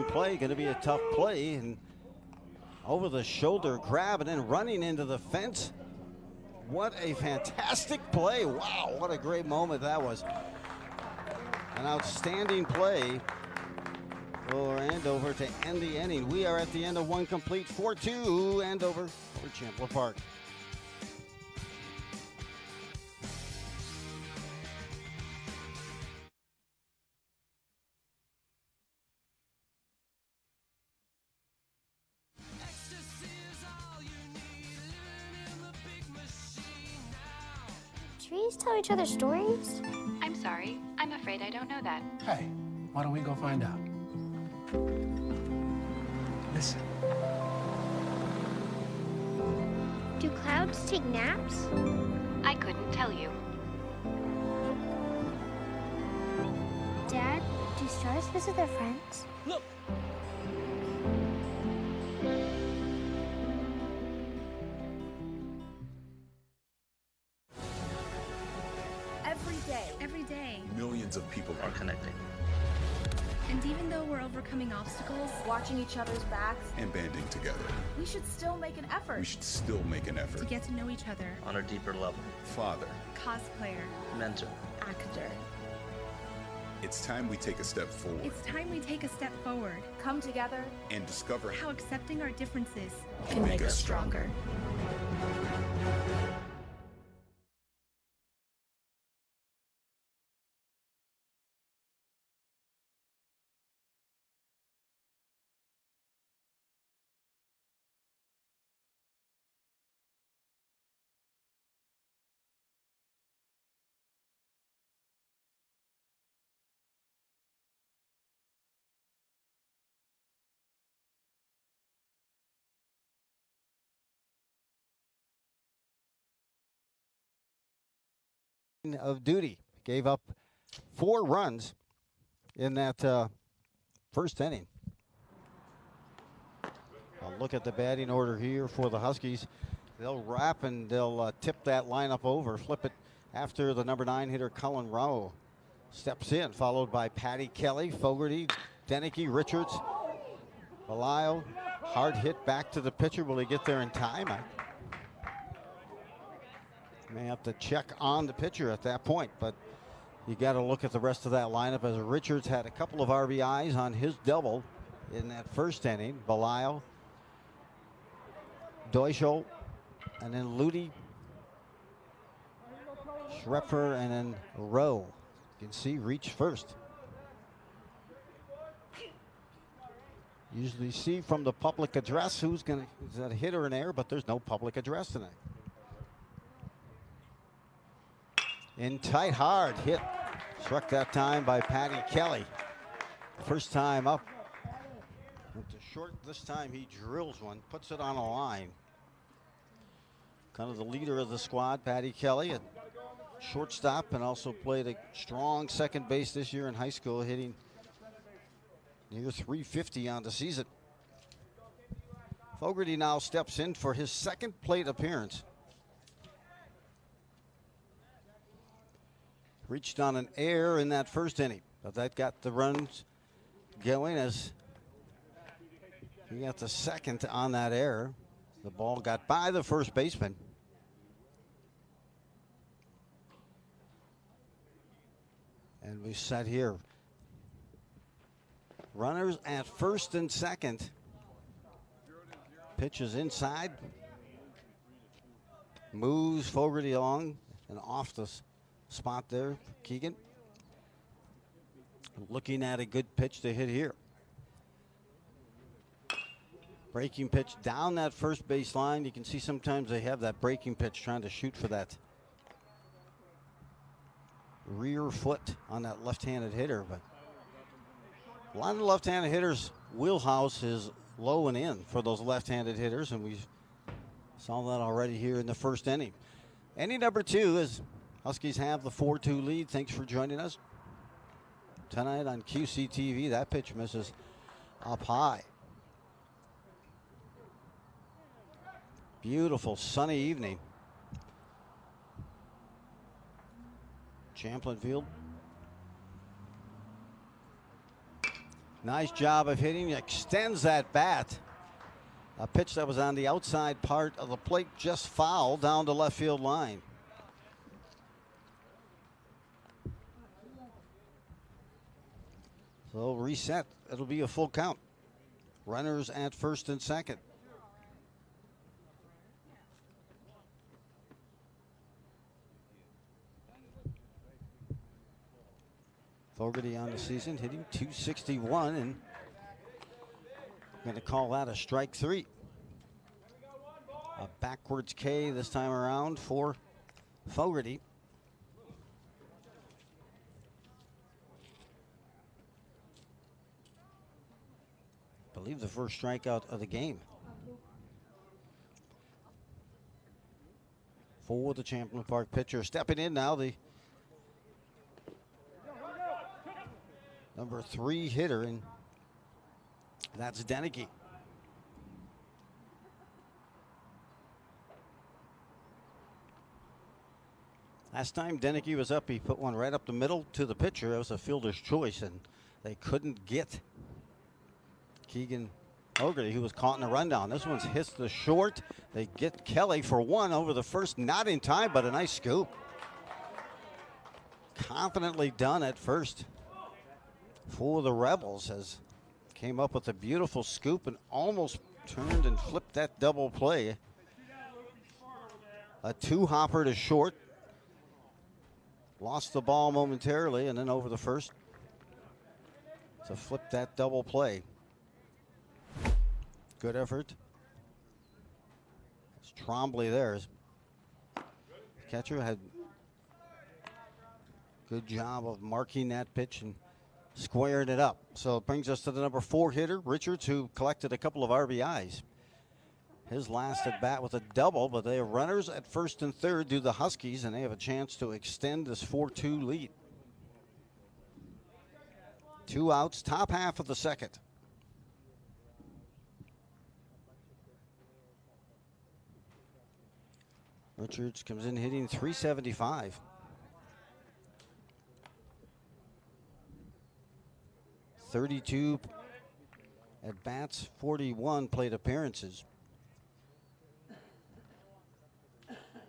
play. Going to be a tough play. And over the shoulder grab and then running into the fence. What a fantastic play. Wow, what a great moment that was. An outstanding play for Andover to end the inning. We are at the end of one complete. 4-2 Andover for Champlin Park. Trees tell each other stories? I'm sorry. I'm afraid I don't know that. Hey, why don't we go find out? Listen. Do clouds take naps? I couldn't tell you. Dad, do stars visit their friends? Look! Every day, millions of people are connecting. and even though we're overcoming obstacles, watching each other's backs, And banding together. we should still make an effort. We should still make an effort. to get to know each other, on a deeper level. Father, cosplayer, Mentor. Actor. it's time we take a step forward it's time we take a step forward. Come together. and discover How accepting our differences can make us stronger. Of duty. Gave up 4 runs in that first inning. I'll look at the batting order here for the Huskies. They'll wrap and they'll tip that lineup over, flip it after the number 9 hitter Cullen Rowe steps in, followed by Patty Kelly, Fogarty, Denicky, Richards, Belisle. Hard hit back to the pitcher. Will he get there in time? I may have to check on the pitcher at that point, but you got to look at the rest of that lineup as Richards had a couple of RBIs on his double in that first inning. Belisle, Deutschel, and then Ludi, Schrepfer, and then Rowe. You can see reach first. Usually see from the public address is that a hit or an error, but there's no public address tonight. In tight, hard hit. Struck that time by Patty Kelly. First time up. Went to short. This time he drills one, puts it on a line. Kind of the leader of the squad, Patty Kelly, a shortstop, and also played a strong second base this year in high school, hitting near 350 on the season. Fogarty now steps in for his second plate appearance. Reached on an error in that first inning, but that got the runs going as he got the second on that error. The ball got by the first baseman. And we sat here. Runners at first and second. Pitches inside. Moves Fogarty along and off the spot there, Keegan. Looking at a good pitch to hit here. Breaking pitch down that first base line. You can see sometimes they have that breaking pitch trying to shoot for that rear foot on that left-handed hitter, but a lot of left-handed hitters' wheelhouse is low and in for those left-handed hitters, and we saw that already here in the first inning. Inning number 2 is Huskies have the 4-2 lead. Thanks for joining us tonight on QCTV. That pitch misses up high. Beautiful sunny evening. Champlin Field. Nice job of hitting, extends that bat. A pitch that was on the outside part of the plate, just fouled down the left field line. So reset, it'll be a full count. Runners at first and second. Fogarty on the season hitting .261 and going to call that a strike three. A backwards K this time around for Fogarty. I believe the first strikeout of the game for the Champlin Park pitcher. Stepping in now, the number 3 hitter, and that's Deneke. Last time Deneke was up, he put one right up the middle to the pitcher. That was a fielder's choice, and they couldn't get Keegan Fogarty, who was caught in a rundown. This one's hits the short. They get Kelly for one over the first, not in time, but a nice scoop. Confidently done at first for the Rebels, as came up with a beautiful scoop and almost turned and flipped that double play. A two-hopper to short. Lost the ball momentarily and then over the first to flip that double play. Good effort. It's Trombley there. Catcher had good job of marking that pitch and squaring it up. So it brings us to the number 4 hitter, Richards, who collected a couple of RBIs. His last at bat with a double, but they have runners at first and third, do the Huskies, and they have a chance to extend this 4-2 lead. 2 outs, top half of the second. Richards comes in hitting .375. .32 at bats, 41 plate appearances.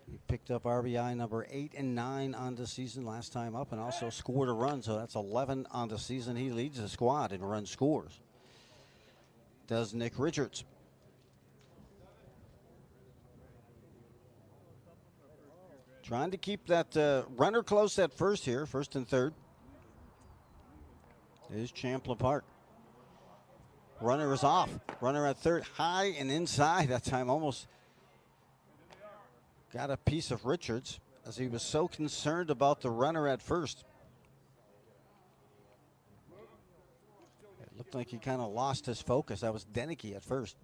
He picked up RBI number 8 and 9 on the season last time up, and also scored a run, so that's 11 on the season. He leads the squad in run scores. Does Nick Richards. Trying to keep that runner close at first here, first and third. Is Champlin Park. Runner is off. Runner at third, high and inside. That time almost got a piece of Richards, as he was so concerned about the runner at first. It looked like he kind of lost his focus. That was Deneke at first.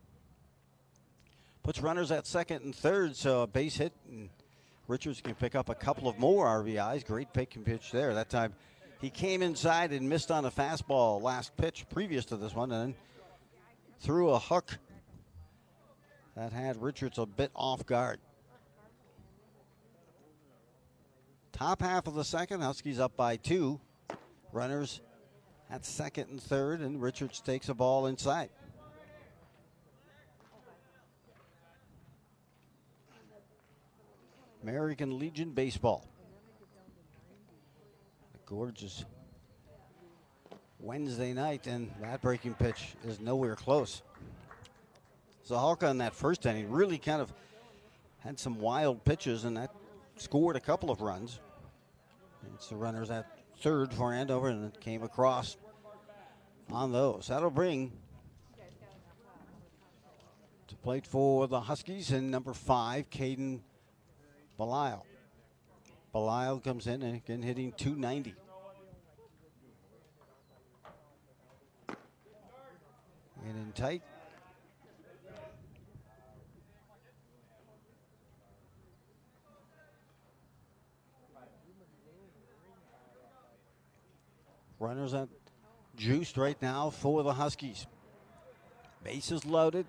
Puts runners at second and third, so a base hit, and Richards can pick up a couple of more RBIs. Great pick and pitch there. That time he came inside and missed on a fastball last pitch previous to this one, and then threw a hook that had Richards a bit off guard. Top half of the second, Huskies up by 2. Runners at second and third, and Richards takes a ball inside. American Legion baseball. A gorgeous Wednesday night, and that breaking pitch is nowhere close. Zahalka in that first inning really kind of had some wild pitches, and that scored a couple of runs. It's the runners at third for Andover, and it came across on those. That'll bring to plate for the Huskies and number 5, Caden Belisle. Belisle comes in and again hitting .290. And in tight. Runners at juiced right now for the Huskies. Bases loaded.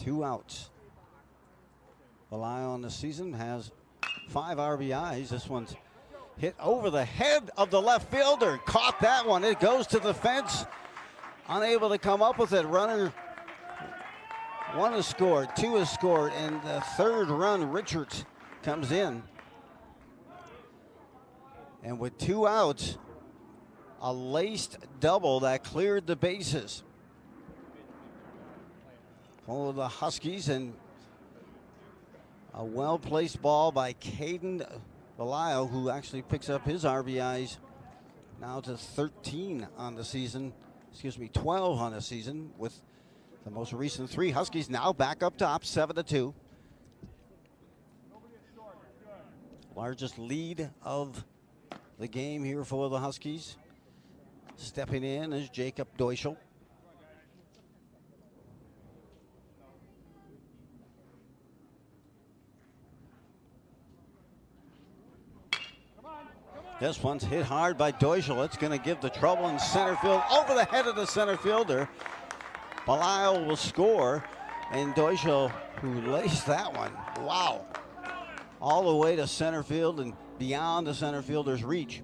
2 outs. Belisle on the season has 5 RBIs. This one's hit over the head of the left fielder. Caught that one. It goes to the fence. Unable to come up with it. Runner 1 has scored, 2 has scored, and the 3rd run, Richards, comes in. And with 2 outs, a laced double that cleared the bases for the Huskies, and a well-placed ball by Caden Belisle, who actually picks up his RBIs now to 13 on the season. 12 on the season, with the most recent 3. Huskies now back up top, 7-2. Largest lead of the game here for the Huskies. Stepping in is Jacob Deutschel. This one's hit hard by Deutschel. It's going to give the trouble in center field, over the head of the center fielder. Belisle will score, and Deutschel, who laced that one, wow, all the way to center field and beyond the center fielder's reach.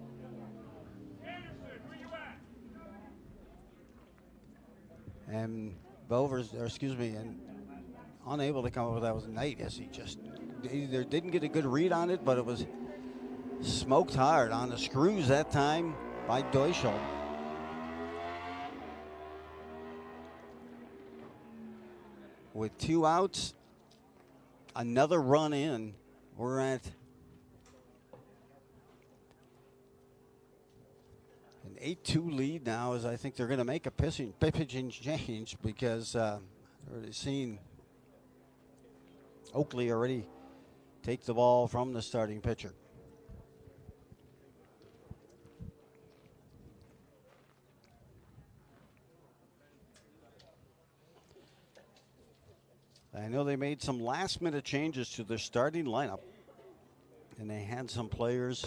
And and unable to come up with that was Knight, as he just either didn't get a good read on it, but it was smoked hard on the screws that time by Deutschel. With 2 outs, another run in, we're at an 8-2 lead now, as I think they're going to make a pitching change, because already seen Oakley already take the ball from the starting pitcher. I know they made some last-minute changes to their starting lineup, and they had some players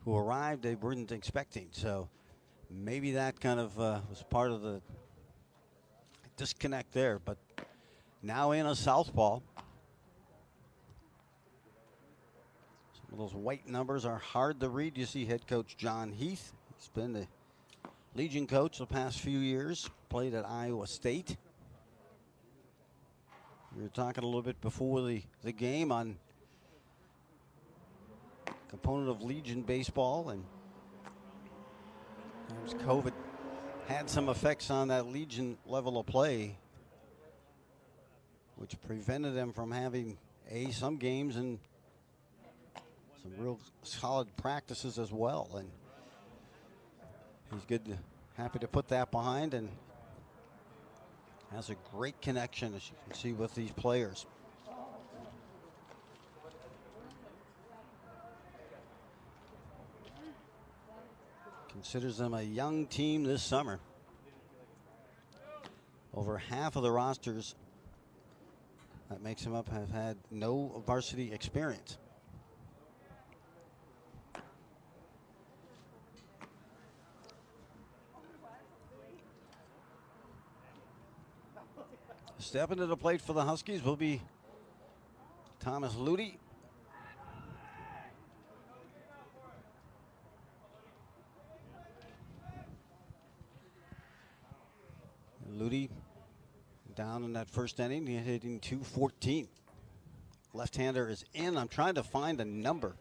who arrived they weren't expecting. So maybe that kind of was part of the disconnect there. But now in a southpaw. Some of those white numbers are hard to read. You see head coach John Heath. He's been the Legion coach the past few years, played at Iowa State. We were talking a little bit before the game on component of Legion baseball, and COVID had some effects on that Legion level of play, which prevented them from having some games and some real solid practices as well. And he's happy to put that behind, and has a great connection, as you can see, with these players. Considers them a young team this summer. Over half of the rosters that makes them up have had no varsity experience. Stepping to the plate for the Huskies will be Thomas Ludy. Ludy down in that first inning, hitting .214. Left-hander is in. I'm trying to find a number.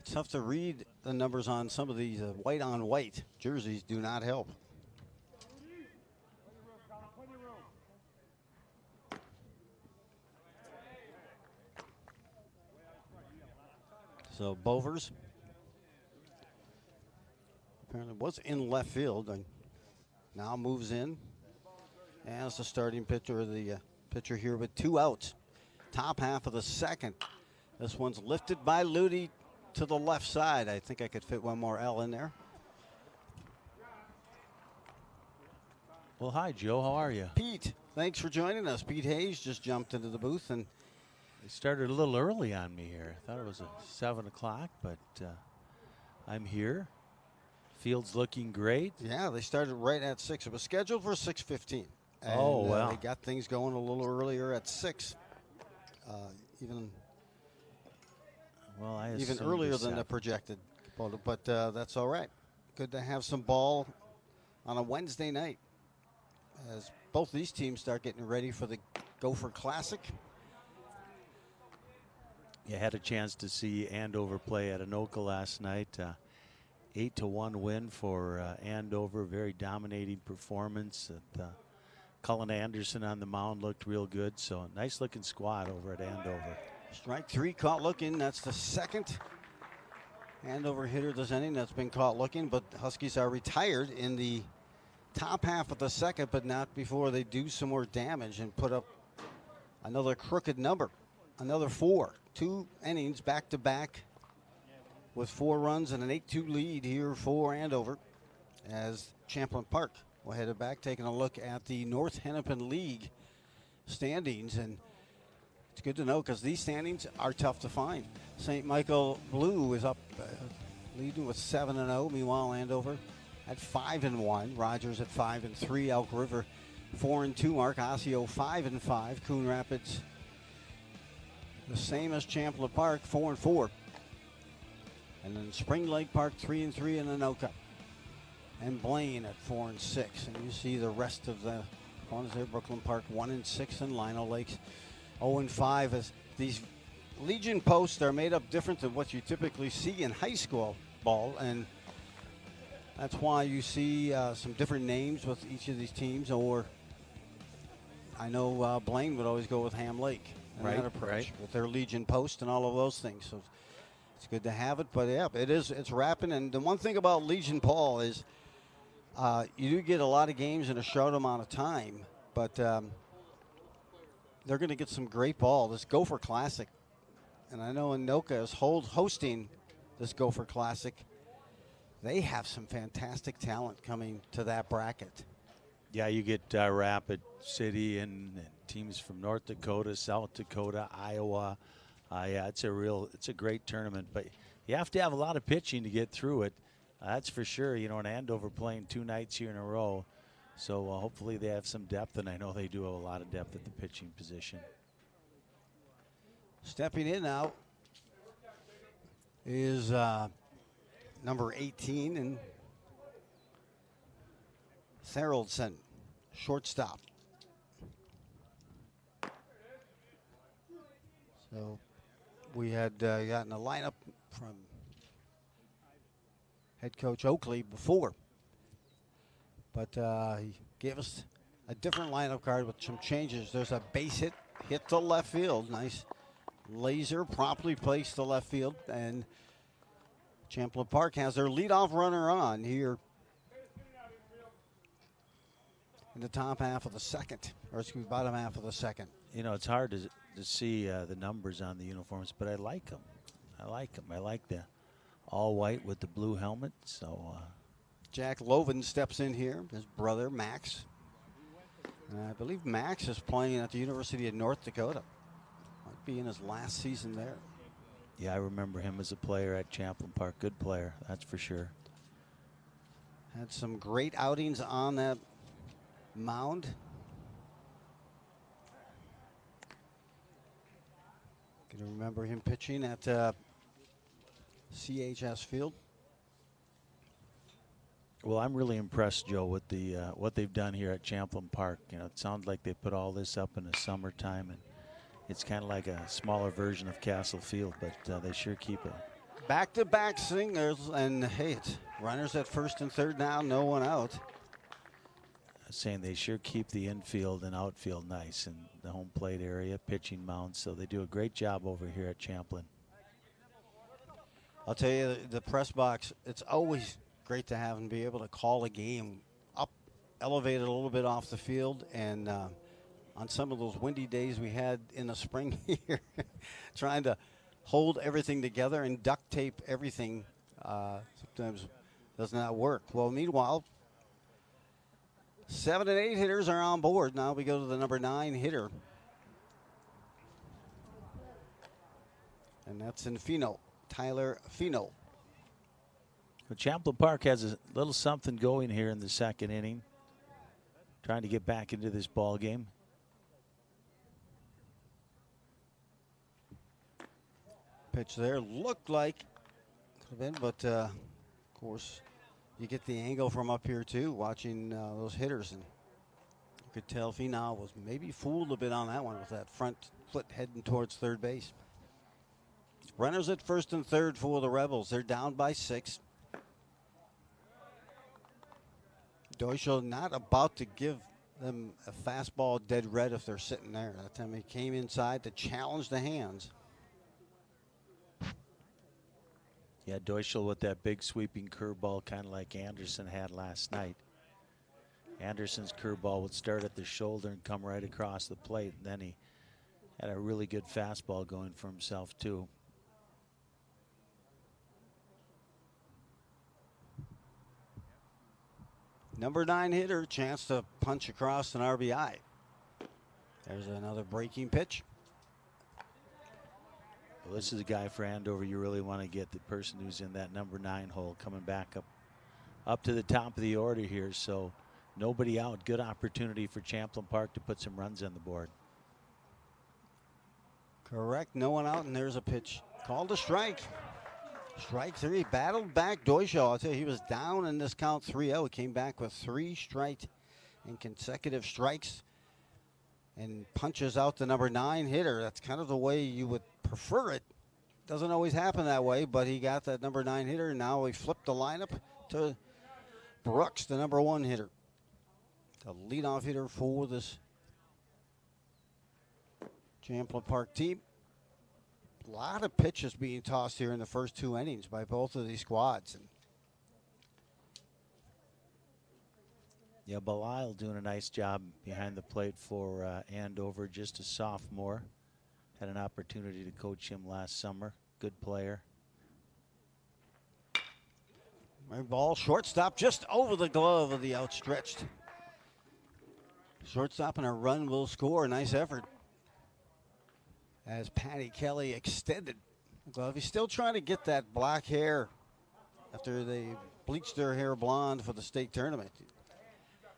It's tough to read the numbers on some of these white-on-white jerseys. Do not help. So Bovers apparently was in left field and now moves in as the starting pitcher, the pitcher here with 2 outs. Top half of the second. This one's lifted by Ludy to the left side. I think I could fit one more L in there. Well, hi, Joe. How are you? Pete, thanks for joining us. Pete Hayes just jumped into the booth, and They started a little early on me here. I thought it was 7 o'clock, but I'm here. Field's looking great. Yeah, they started right at 6. It was scheduled for 6:15. And, Oh, wow. They got things going a little earlier at 6. Even Well, I even assumed earlier a than the 7. projected. But that's all right. Good to have some ball on a Wednesday night as both these teams start getting ready for the Gopher Classic. You had a chance to see Andover play at Anoka last night. 8-1 win for Andover. Very dominating performance. Cullen Anderson on the mound looked real good. So nice looking squad over at Andover. Strike 3 caught looking. That's the second Andover hitter this inning that's been caught looking. But Huskies are retired in the top half of the second, but not before they do some more damage and put up another crooked number. Another 4. 2 innings back to back with 4 runs and an 8-2 lead here for Andover as Champlin Park will head back, taking a look at the North Hennepin League standings. And it's good to know because these standings are tough to find. St. Michael Blue is up leading with 7-0. Meanwhile, Andover at 5-1. Rogers at 5-3. Elk River 4-2. Mark Osseo 5-5. Coon Rapids the same as Champlin Park, 4-4. And then Spring Lake Park 3-3 in Anoka. And Blaine at 4-6. And you see the rest of the opponents there. Brooklyn Park 1-6 and Lino Lakes 0-5. As these Legion posts are made up different than what you typically see in high school ball. And that's why you see some different names with each of these teams. Or I know Blaine would always go with Ham Lake. That approach with their Legion post and all of those things. So it's good to have it. But yeah, it's wrapping. And the one thing about Legion, Paul, is you do get a lot of games in a short amount of time. But they're going to get some great ball. This Gopher Classic, and I know Anoka is hosting this Gopher Classic. They have some fantastic talent coming to that bracket. Yeah, you get Rapid City and teams from North Dakota, South Dakota, Iowa. Yeah, it's a great tournament, but you have to have a lot of pitching to get through it. That's for sure. You know, in Andover playing 2 nights here in a row, so hopefully they have some depth, and I know they do have a lot of depth at the pitching position. Stepping in now is number 18 and Theraldson, shortstop. So we had gotten a lineup from head coach Oakley before, but he gave us a different lineup card with some changes. There's a base hit to left field. Nice laser promptly placed to left field, and Champlin Park has their leadoff runner on here in the top half of the second, or excuse me, bottom half of the second. You know, it's hard to see the numbers on the uniforms, but I like them. I like the all white with the blue helmet. So Jack Loven steps in here, his brother Max. And I believe Max is playing at the University of North Dakota. Might be in his last season there. yeah, I remember him as a player at Champlin Park. Good player, that's for sure. Had some great outings on that mound. Can you remember him pitching at CHS Field? Well, I'm really impressed, Joe, with the what they've done here at Champlin Park. You know, it sounds like they put all this up in the summertime, and it's kind of like a smaller version of Castle Field, but they sure keep it. Back-to-back singers, and hey, it's runners at first and third now, no one out. Saying they sure keep the infield and outfield nice in the home plate area, pitching mound, so they do a great job over here at Champlin. I'll tell you, the press box, it's always great to have and be able to call a game up, elevated a little bit off the field, and on some of those windy days we had in the spring here, trying to hold everything together and duct tape everything sometimes does not work. Well, meanwhile, 7 and 8 hitters are on board. Now we go to the number 9 hitter. And that's in Fino, Tyler Fino, But Champlin Park has a little something going here in the second inning, trying to get back into this ball game. Pitch there looked like could have been, but of course you get the angle from up here too, watching those hitters, and you could tell Finau was maybe fooled a bit on that one with that front foot heading towards third base. Runners at first and third for the Rebels. They're down by 6. Deutschel not about to give them a fastball dead red if they're sitting there. That time he came inside to challenge the hands. Yeah, Deutschel with that big sweeping curveball, kind of like Anderson had last night. Anderson's curveball would start at the shoulder and come right across the plate, and then he had a really good fastball going for himself too. Number 9 hitter, chance to punch across an RBI. There's another breaking pitch. Well, this is a guy for Andover. You really want to get the person who's in that number 9 hole coming back up to the top of the order here. So nobody out. Good opportunity for Champlin Park to put some runs on the board. Correct. No one out, and there's a pitch called a strike. Strike 3. Battled back Deutschel. I'll tell you, he was down in this count 3-0. He came back with 3 straight and consecutive strikes and punches out the number 9 hitter. That's kind of the way you would prefer it. Doesn't always happen that way, but he got that number 9 hitter, and now we flipped the lineup to Brooks, the number 1 hitter. The leadoff hitter for this Champlin Park team. A lot of pitches being tossed here in the first 2 innings by both of these squads. Yeah, Belial doing a nice job behind the plate for Andover, just a sophomore. Had an opportunity to coach him last summer. Good player. My ball, shortstop, just over the glove of the outstretched shortstop, and a run will score. Nice effort as Patty Kelly extended the glove. He's still trying to get that black hair after they bleached their hair blonde for the state tournament.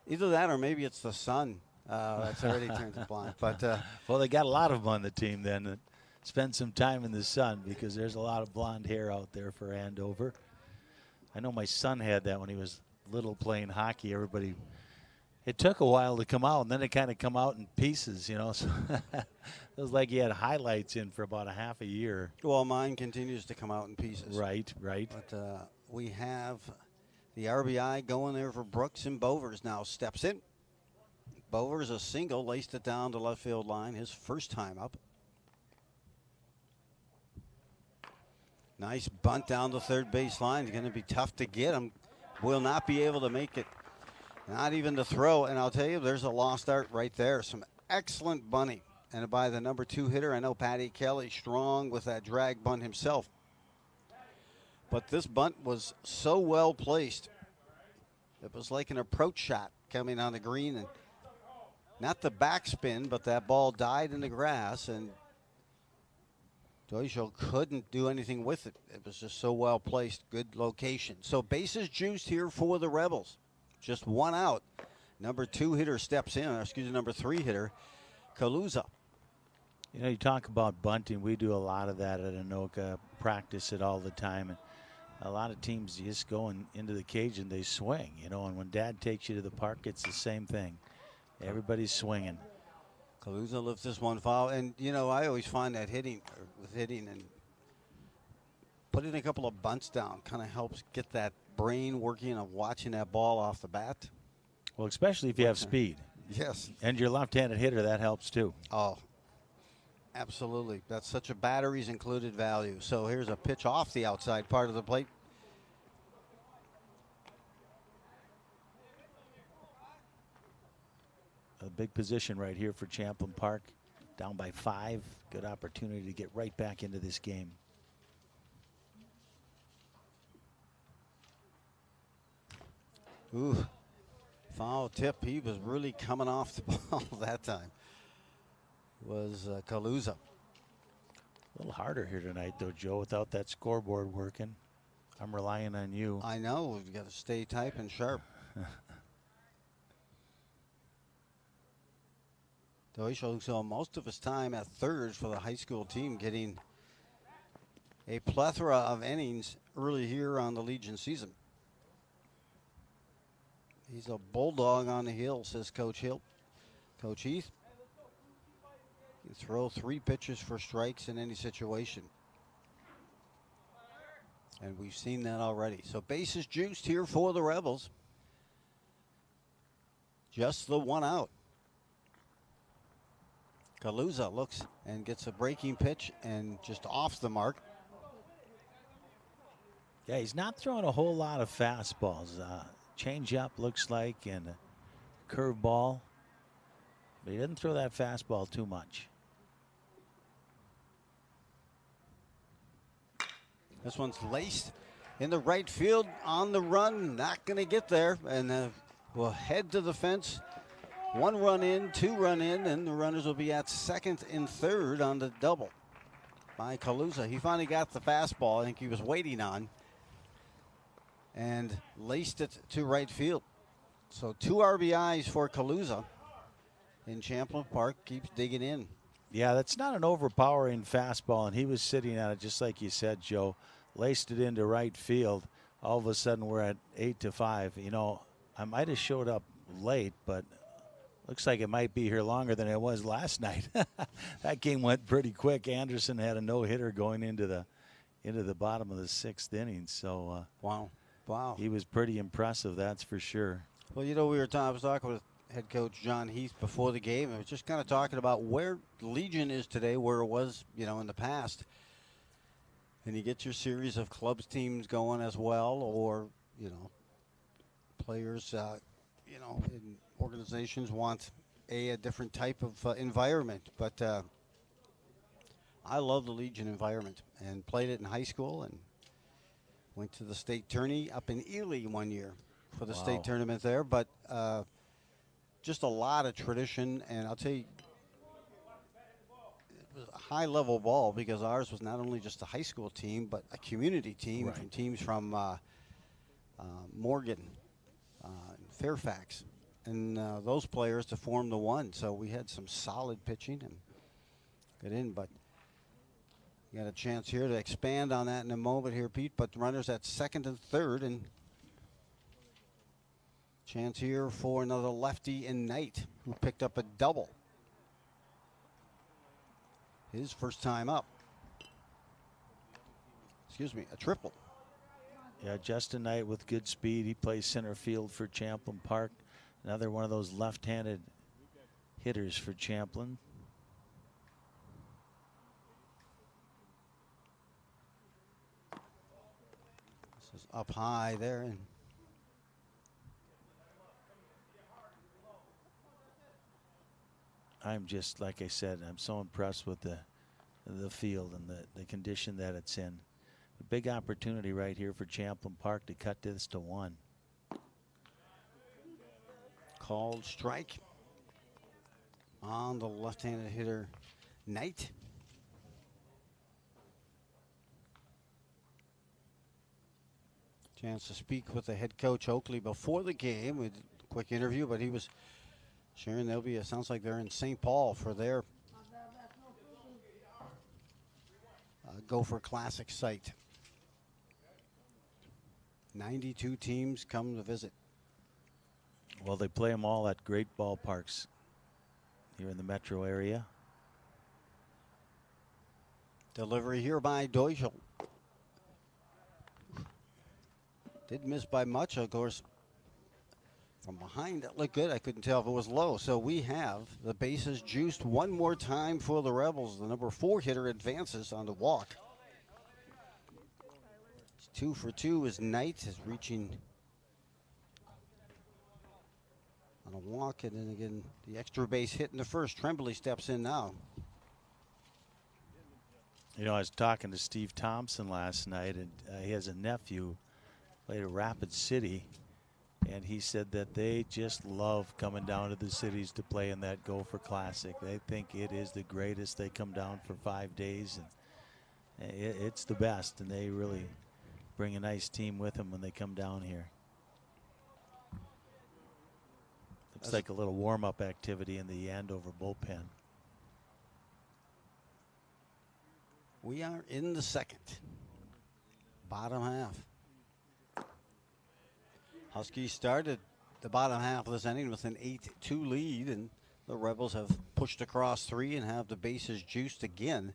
Either that or maybe it's the sun that's already turned it blonde. But well, they got a lot of them on the team then that spend some time in the sun, because there's a lot of blonde hair out there for Andover. I know my son had that when he was little playing hockey. Everybody, it took a while to come out, and then it kind of come out in pieces, you know. So it was like he had highlights in for about a half a year. Well, mine continues to come out in pieces. Right. But we have the RBI going there for Brooks, and Bovers now steps in. Bovers a single, laced it down the left field line, his first time up. Nice bunt down the third base line. It's going to be tough to get him. Will not be able to make it. Not even to throw. And I'll tell you, there's a lost art right there. Some excellent bunting. And by the number 2 hitter, I know Patty Kelly strong with that drag bunt himself. But this bunt was so well placed. It was like an approach shot coming on the green. And not the backspin, but that ball died in the grass. And Deutschel couldn't do anything with it. It was just so well placed. Good location. So bases juiced here for the Rebels. Just 1 out. Number 2 hitter steps in. Excuse me, number 3 hitter, Kaluza. You know, you talk about bunting. We do a lot of that at Anoka. Practice it all the time. And a lot of teams just go into the cage and they swing, you know. And when Dad takes you to the park, it's the same thing. Everybody's swinging. Kaluza lifts this one foul. And, you know, I always find that hitting and putting a couple of bunts down kind of helps get that brain working of watching that ball off the bat. Well, especially if you have speed. Yes. And you're left-handed hitter, that helps too. Oh, absolutely. That's such a batteries included value. So here's a pitch off the outside part of the plate. A big position right here for Champlin Park. Down by 5. Good opportunity to get right back into this game. Ooh, foul tip. He was really coming off the ball that time. Was Kaluza. A little harder here tonight, though, Joe, without that scoreboard working. I'm relying on you. I know. We've got to stay tight and sharp. Deutschel saw most of his time at third for the high school team, getting a plethora of innings early here on the Legion season. He's a bulldog on the hill, says Coach Hill. Coach Heath, you throw 3 pitches for strikes in any situation. And we've seen that already. So bases juiced here for the Rebels. Just the one out. Kaluza looks and gets a breaking pitch and just off the mark. Yeah, he's not throwing a whole lot of fastballs. Changeup looks like, and a curveball. But he doesn't throw that fastball too much. This one's laced in the right field on the run. Not going to get there. And will head to the fence. 1 run in, 2 run in, and the runners will be at second and third on the double by Kaluza. He finally got the fastball I think he was waiting on and laced it to right field. So 2 RBIs for Kaluza in Champlin Park. Keeps digging in. Yeah, that's not an overpowering fastball, and he was sitting on it just like you said, Joe. Laced it into right field. All of a sudden, we're at 8-5. You know, I might have showed up late, but looks like it might be here longer than it was last night. That game went pretty quick. Anderson had a no-hitter going into the bottom of the 6th inning. So wow, he was pretty impressive, that's for sure. Well, you know, I was talking with head coach John Heath before the game. I was just kind of talking about where Legion is today, where it was, you know, in the past. And you get your series of clubs teams going as well, or, you know, players, you know, in organizations want a different type of environment. But I love the Legion environment and played it in high school and went to the state tourney up in Ely one year for the state tournament there. But just a lot of tradition, and I'll tell you, it was a high-level ball because ours was not only just a high school team, but a community team from teams from Morgan, Fairfax, and those players to form the one. So we had some solid pitching and got in, but you got a chance here to expand on that in a moment here, Pete. But the runners at second and third, and chance here for another lefty in Knight, who picked up a double. His first time up. Excuse me, a triple. Yeah, Justin Knight with good speed. He plays center field for Champlin Park. Another one of those left-handed hitters for Champlin. This is up high there. And I'm just, like I said, I'm so impressed with the field and the condition that it's in. A big opportunity right here for Champlin Park to cut this to 1. Called strike on the left-handed hitter, Knight. Chance to speak with the head coach Oakley before the game. We did a quick interview, but he was sharing they'll be, it sounds like they're in St. Paul for their Gopher Classic site. 92 teams come to visit. Well, they play them all at great ballparks here in the metro area. Delivery here by Deutschel. Did miss by much, of course. From behind, that looked good. I couldn't tell if it was low. So we have the bases juiced one more time for the Rebels. The number 4 hitter advances on the walk. 2 for 2 as Knight is reaching on a walk, and then again the extra base hit in the first. Tremblay steps in now. You know, I was talking to Steve Thompson last night, and he has a nephew played at Rapid City, and he said that they just love coming down to the cities to play in that Gopher Classic. They think it is the greatest. They come down for 5 days, and it's the best, and they really bring a nice team with them when they come down here. Looks like a little warm-up activity in the Andover bullpen. We are in the second. Bottom half. Huskies started the bottom half of this inning with an 8-2 lead, and the Rebels have pushed across 3 and have the bases juiced again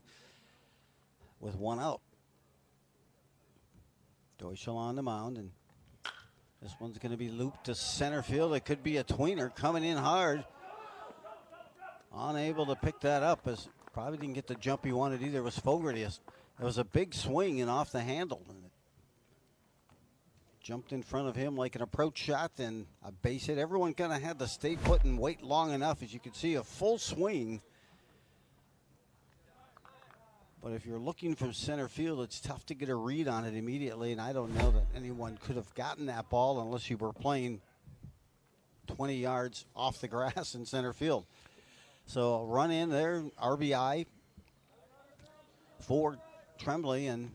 with 1 out. Deutschel on the mound, and this one's going to be looped to center field. It could be a tweener coming in hard. Unable to pick that up, as probably didn't get the jump he wanted either. It was Fogarty. It was a big swing and off the handle, and it jumped in front of him like an approach shot and a base hit. Everyone kind of had to stay put and wait long enough. As you can see, a full swing. But if you're looking from center field, it's tough to get a read on it immediately, and I don't know that anyone could have gotten that ball unless you were playing 20 yards off the grass in center field. So a run in there, RBI for Tremblay, and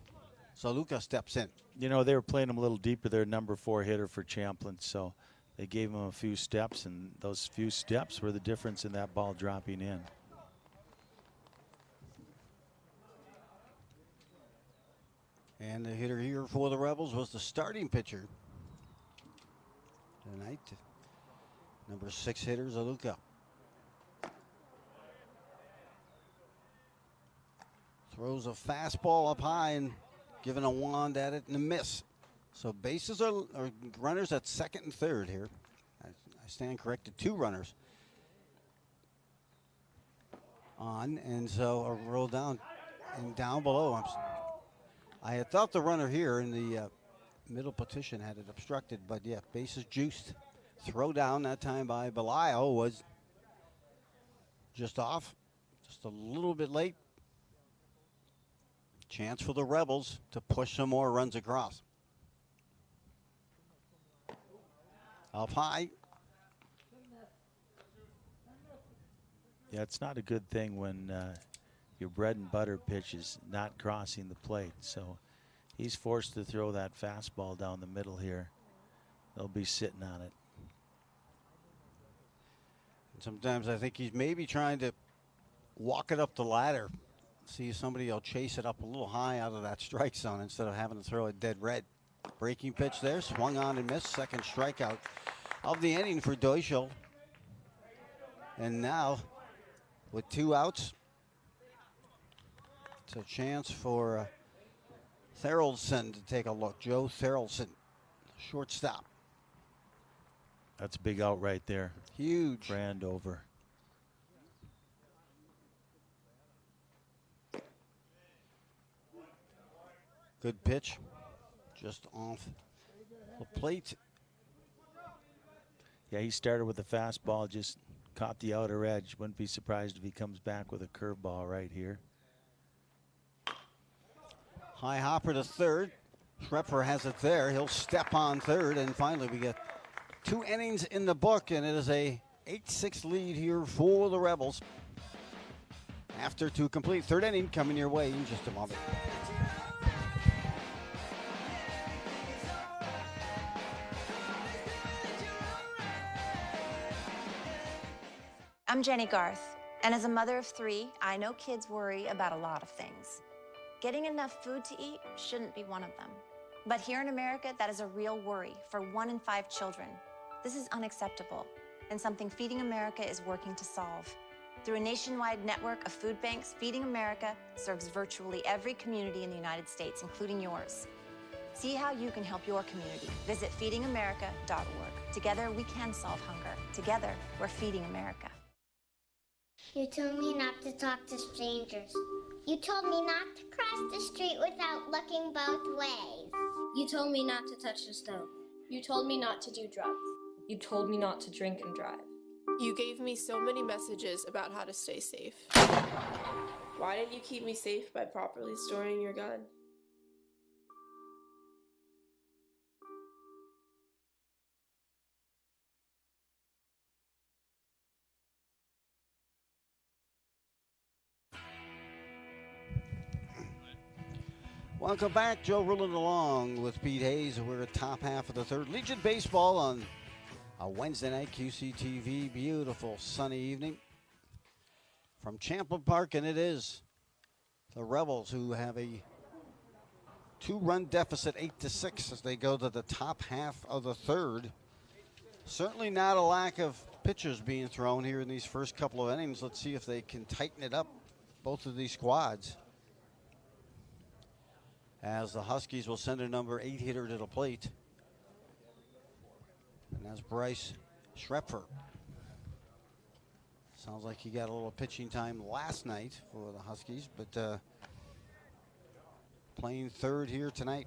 Saluka steps in. You know, they were playing him a little deeper, their number 4 hitter for Champlin, so they gave him a few steps, and those few steps were the difference in that ball dropping in. And the hitter here for the Rebels was the starting pitcher tonight, number 6 hitter, Zaluka. Throws a fastball up high and giving a wand at it and a miss. So bases are runners at second and third here. I stand corrected, 2 runners on, and so a roll down and down below. I had thought the runner here in the middle petition had it obstructed, but yeah, bases juiced. Throw down that time by Belial was just off, just a little bit late. Chance for the Rebels to push some more runs across. Up high. Yeah, it's not a good thing when your bread and butter pitch is not crossing the plate. So he's forced to throw that fastball down the middle here. They'll be sitting on it. And sometimes I think he's maybe trying to walk it up the ladder. See if somebody will chase it up a little high out of that strike zone instead of having to throw it dead red. Breaking pitch there, swung on and missed. Second strikeout of the inning for Deutschel. And now, with 2 outs, it's a chance for Therrelson to take a look. Joe Therrelson, shortstop. That's a big out right there. Huge. For Andover. Good pitch, just off the plate. Yeah, he started with a fastball, just caught the outer edge. Wouldn't be surprised if he comes back with a curveball right here. High hopper to third. Schrepfer has it there. He'll step on third, and finally we get 2 innings in the book, and it is a 8-6 lead here for the Rebels. After to complete 3rd inning, coming your way in just a moment. I'm Jenny Garth, and as a mother of 3, I know kids worry about a lot of things. Getting enough food to eat shouldn't be one of them. But here in America, that is a real worry for 1 in 5 children. This is unacceptable, and something Feeding America is working to solve. Through a nationwide network of food banks, Feeding America serves virtually every community in the United States, including yours. See how you can help your community. Visit feedingamerica.org. Together, we can solve hunger. Together, we're Feeding America. You told me not to talk to strangers. You told me not to cross the street without looking both ways. You told me not to touch the stove. You told me not to do drugs. You told me not to drink and drive. You gave me so many messages about how to stay safe. Why didn't you keep me safe by properly storing your gun? Welcome back. Joe Rulon along with Pete Hayes. We're at top half of the third. Legion baseball on a Wednesday night, QCTV. Beautiful sunny evening from Champlin Park, and it is the Rebels who have a 2-run deficit, 8-6, as they go to the top half of the third. Certainly not a lack of pitchers being thrown here in these first couple of innings. Let's see if they can tighten it up, both of these squads, as the Huskies will send a number 8 hitter to the plate. And that's Bryce Schrepfer. Sounds like he got a little pitching time last night for the Huskies, but playing third here tonight.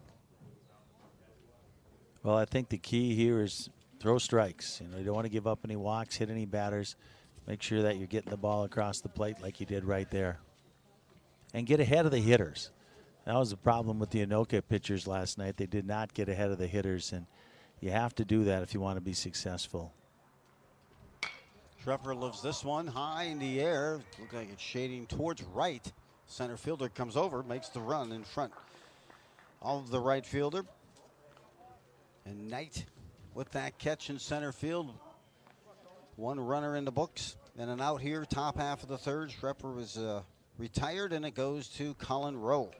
Well, I think the key here is throw strikes. You don't want to give up any walks, hit any batters. Make sure that you're getting the ball across the plate like you did right there. And get ahead of the hitters. That was the problem with the Anoka pitchers last night. They did not get ahead of the hitters, and you have to do that if you want to be successful. Schrepfer lifts this one high in the air. Looks like it's shading towards right. Center fielder comes over, makes the run in front of the right fielder. And Knight with that catch in center field. One runner in the books and an out here, top half of the third. Schrepfer was retired, and it goes to Colin Rowe.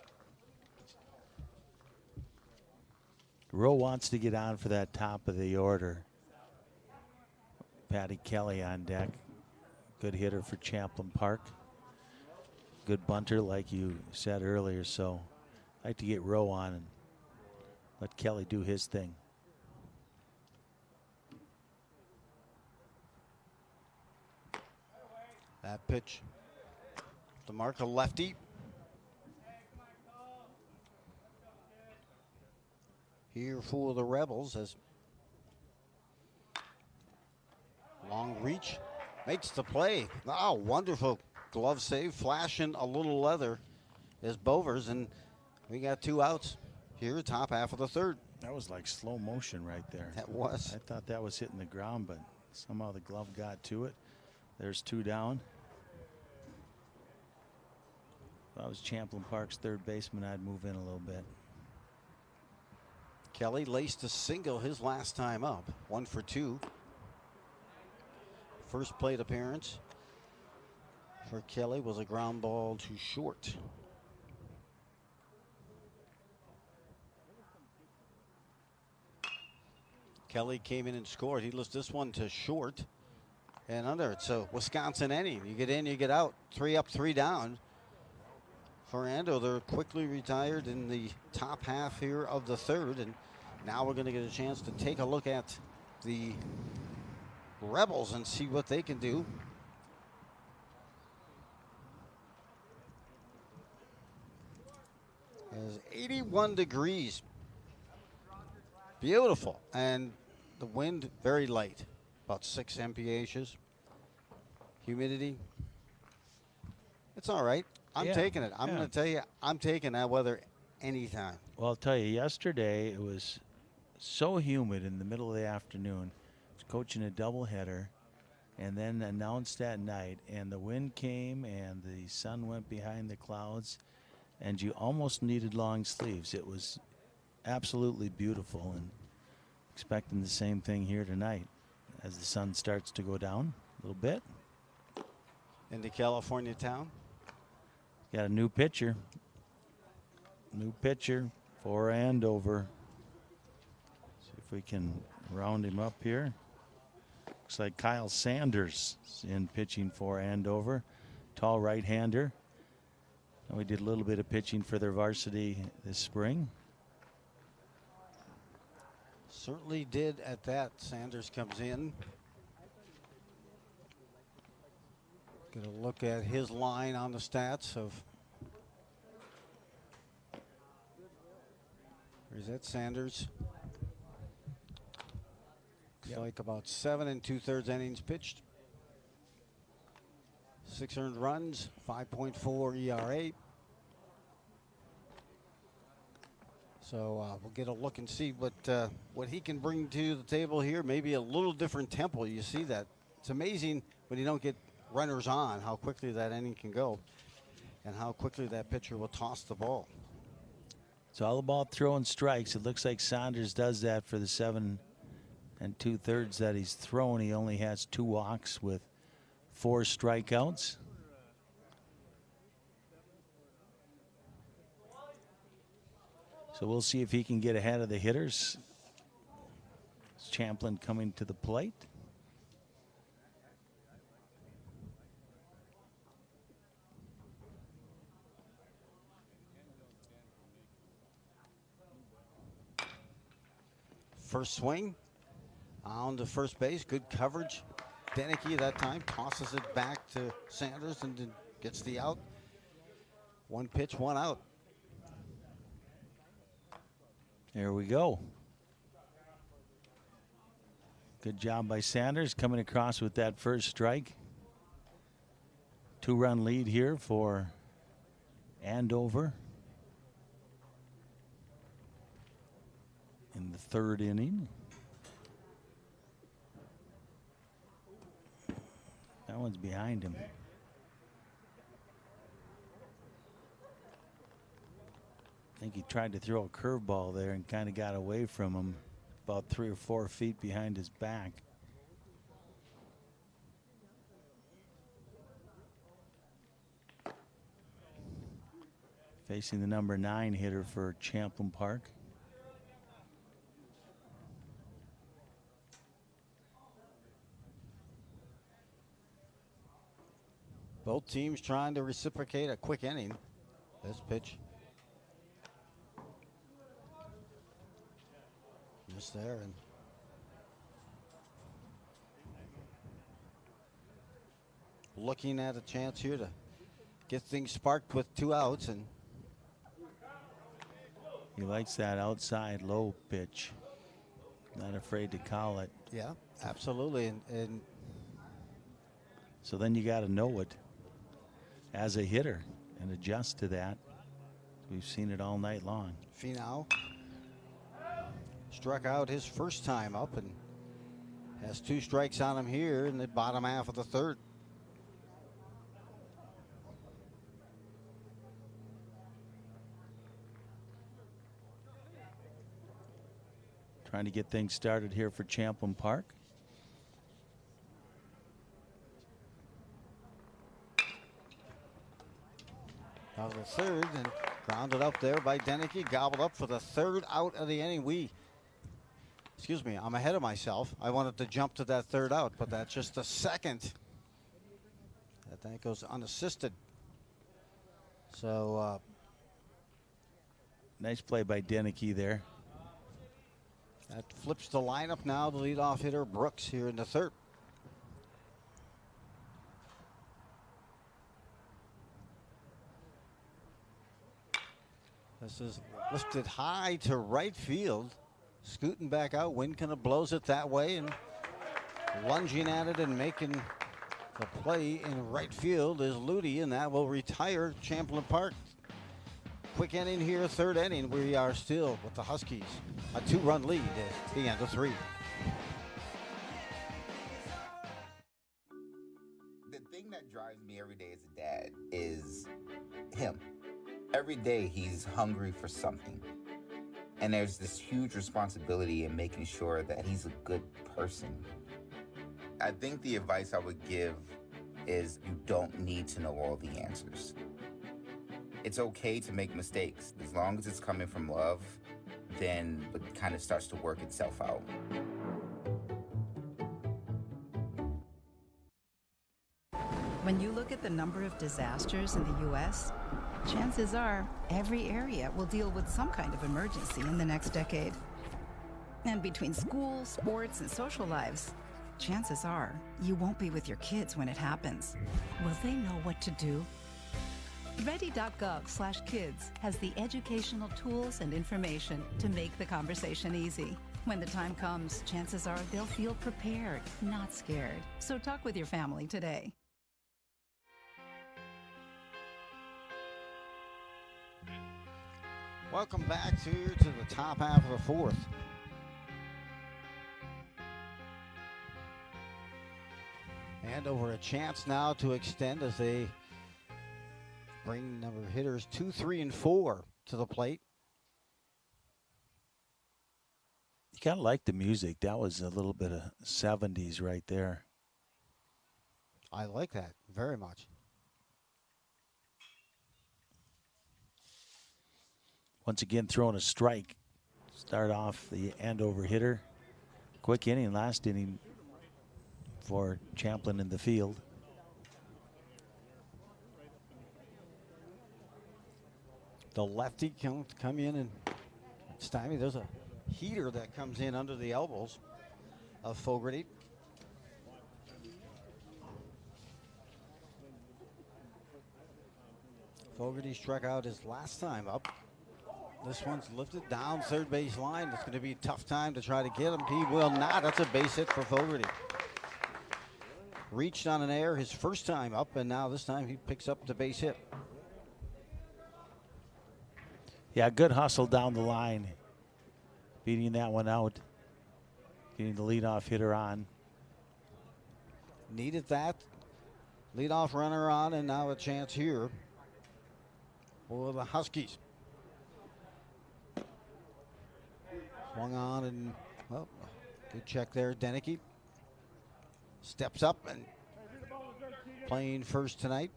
Rowe wants to get on for that top of the order. Patty Kelly on deck. Good hitter for Champlin Park. Good bunter, like you said earlier. So I'd like to get Rowe on and let Kelly do his thing. That pitch, the mark, a lefty. Here for the Rebels, as long reach makes the play. Oh, wonderful glove save, flashing a little leather is Bovers, and we got 2 outs here, top half of the third. That was like slow motion right there. That was. I thought that was hitting the ground, but somehow the glove got to it. There's 2 down. If I was Champlin Park's third baseman, I'd move in a little bit. Kelly laced a single his last time up, 1 for 2. First plate appearance for Kelly was a ground ball to short. Kelly came in and scored. He lifts this one to short and under it. So Wisconsin inning. You get in, you get out. 3 up, 3 down. For Ando, they're quickly retired in the top half here of the third, and now we're going to get a chance to take a look at the Rebels and see what they can do. It's 81 degrees. Beautiful, and the wind very light, about 6 mph. Humidity, it's all right. I'm taking it. I'm going to tell you, I'm taking that weather anytime. Well, I'll tell you, yesterday it was so humid in the middle of the afternoon. I was coaching a doubleheader, and then announced at night, and the wind came, and the sun went behind the clouds, and you almost needed long sleeves. It was absolutely beautiful, and expecting the same thing here tonight as the sun starts to go down a little bit. Into California town. Got a new pitcher. New pitcher for Andover. See if we can round him up here. Looks like Kyle Sanders is in pitching for Andover. Tall right-hander. And we did a little bit of pitching for their varsity this spring. Certainly did at that. Sanders comes in. Get a look at his line on the stats of. Is that Sanders? Looks like about 7 2/3 innings pitched. 6 earned runs, 5.4 ERA. So we'll get a look and see what he can bring to the table here. Maybe a little different tempo. You see that. It's amazing when you don't get runners on, how quickly that inning can go and how quickly that pitcher will toss the ball. It's all about throwing strikes. It looks like Saunders does that for the 7 2/3 that he's thrown. He only has 2 walks with 4 strikeouts. So we'll see if he can get ahead of the hitters. It's Champlin coming to the plate. First swing on to first base. Good coverage. Deneke that time tosses it back to Sanders and then gets the out. 1 pitch, 1 out. There we go. Good job by Sanders coming across with that first strike. 2-run lead here for Andover in the 3rd inning. That one's behind him. I think he tried to throw a curveball there and kind of got away from him, about 3 or 4 feet behind his back. Facing the number 9 hitter for Champlin Park. Both teams trying to reciprocate a quick inning. This pitch. Just there, and looking at a chance here to get things sparked with 2 outs, and he likes that outside low pitch. Not afraid to call it. yeah, absolutely, and so then you got to know it as a hitter and adjust to that. We've seen it all night long. Finau struck out his first time up and has 2 strikes on him here in the bottom half of the 3rd. Trying to get things started here for Champlin Park. Now the 3rd, and grounded up there by Deneke, gobbled up for the 3rd out of the inning. Excuse me, I'm ahead of myself. I wanted to jump to that 3rd out, but that's just the 2nd. That goes unassisted. So nice play by Deneke there. That flips the lineup now. The leadoff hitter Brooks here in the 3rd. This is lifted high to right field. Scooting back out. Wind kind of blows it that way, and lunging at it and making the play in right field is Ludi, and that will retire Champlin Park. Quick inning here, 3rd inning. We are still with the Huskies. A 2-run lead at the end of 3. The thing that drives me every day as a dad is him. Every day he's hungry for something. And there's this huge responsibility in making sure that he's a good person. I think the advice I would give is you don't need to know all the answers. It's okay to make mistakes. As long as it's coming from love, then it kind of starts to work itself out. When you look at the number of disasters in the U.S., chances are every area will deal with some kind of emergency in the next decade. And between school, sports, and social lives, chances are you won't be with your kids when it happens. Will they know what to do? Ready.gov/kids has the educational tools and information to make the conversation easy. When the time comes, chances are they'll feel prepared, not scared. So talk with your family today. Welcome back here to the top half of the 4th. Andover a chance now to extend as they bring number hitters 2, 3, and 4 to the plate. You kind of like the music. That was a little bit of 70s right there. I like that very much. Once again, throwing a strike. Start off the Andover hitter. Quick inning, last inning for Champlin in the field. The lefty can come in and stymie. There's a heater that comes in under the elbows of Fogarty. Fogarty struck out his last time up. This one's lifted down third base line. It's going to be a tough time to try to get him. He will not. That's a base hit for Fogarty. Reached on an air his first time up, and now this time he picks up the base hit. Yeah, good hustle down the line. Beating that one out. Getting the leadoff hitter on. Needed that. Leadoff runner on, and now a chance here for the Huskies. Swung on, and, well, good check there. Deneke steps up and playing first tonight.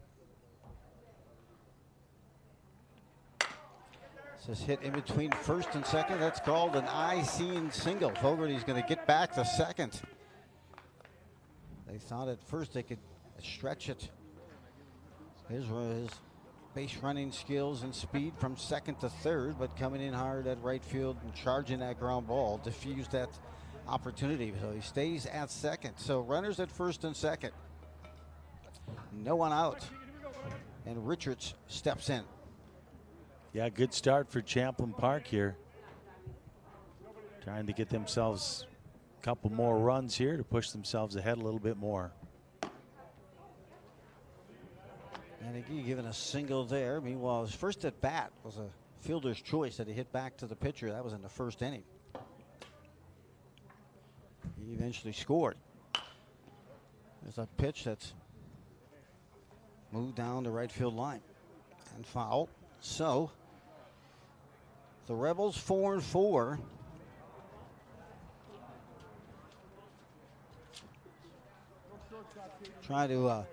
This is hit in between first and second. That's called an eye-seeing single. Fogarty's going to get back to second. They thought at first they could stretch it. His base running skills and speed from second to third, but coming in hard at right field and charging that ground ball diffused that opportunity. So he stays at second. So runners at first and second. No one out. And Richards steps in. Yeah, good start for Champlin Park here. Trying to get themselves a couple more runs here to push themselves ahead a little bit more. And again, given a single there. Meanwhile, his first at bat was a fielder's choice that he hit back to the pitcher. That was in the first inning. He eventually scored. There's a pitch that's moved down the right field line and foul. So the Rebels 4-4. Try to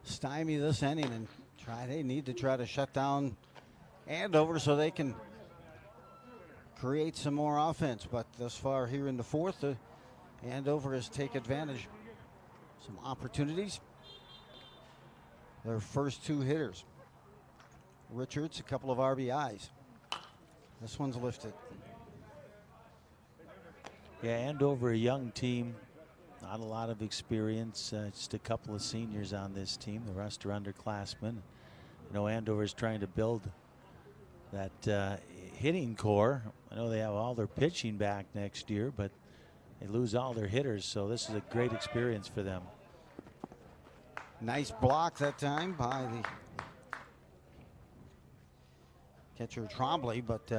stymie this inning and they need to try to shut down Andover so they can create some more offense. But thus far here in the fourth, Andover has taken advantage. Some opportunities. Their first two hitters. Richards, a couple of RBIs. This one's lifted. Yeah, Andover, a young team. Not a lot of experience, just a couple of seniors on this team. The rest are underclassmen. You know, Andover is trying to build that hitting core. I know they have all their pitching back next year, but they lose all their hitters, so this is a great experience for them. Nice block that time by the catcher Trombley, but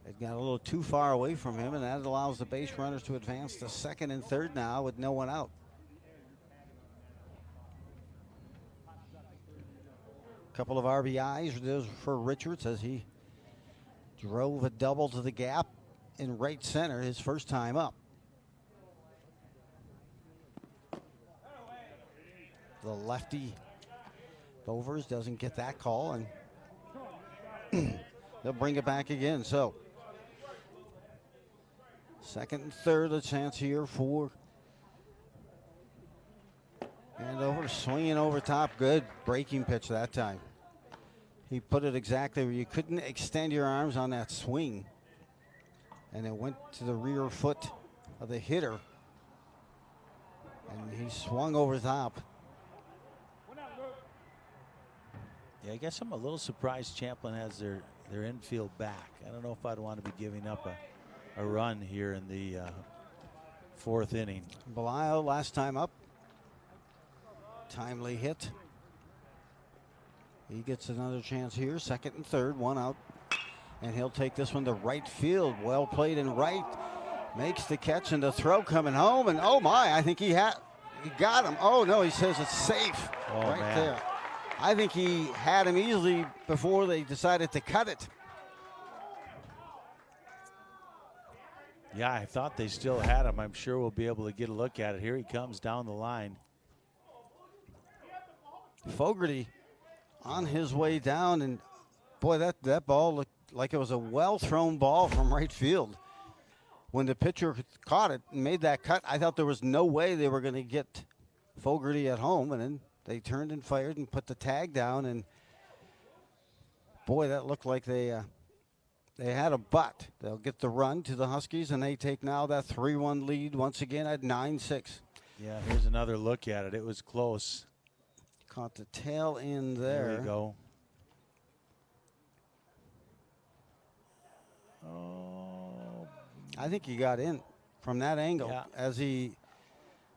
it got a little too far away from him, and that allows the base runners to advance to second and third now with no one out. Couple of RBIs for Richards as he drove a double to the gap in right center his first time up. The lefty Bovers doesn't get that call, and they'll bring it back again. So second and third, a chance here for Andover. Swinging over top, good breaking pitch that time. He put it exactly where you couldn't extend your arms on that swing, and it went to the rear foot of the hitter, and he swung over top. Yeah, I guess I'm a little surprised Champlin has their infield back. I don't know if I'd want to be giving up a run here in the fourth inning. Belial last time up. Timely hit. He gets another chance here. Second and third, one out. And he'll take this one to right field. Well played in right. Makes the catch and the throw coming home. And oh my, I think he got him. Oh no, he says it's safe. Oh, right man. There. I think he had him easily before they decided to cut it. Yeah, I thought they still had him. I'm sure we'll be able to get a look at it. Here he comes down the line. Fogarty on his way down, and boy, that ball looked like it was a well-thrown ball from right field. When the pitcher caught it and made that cut, I thought there was no way they were going to get Fogarty at home, and then they turned and fired and put the tag down, and boy, that looked like they had a butt. They'll get the run to the Huskies, and they take now that 3-1 lead once again at 9-6. Yeah, here's another look at it. It was close. Caught the tail end there. There you go. Oh. I think he got in from that angle as he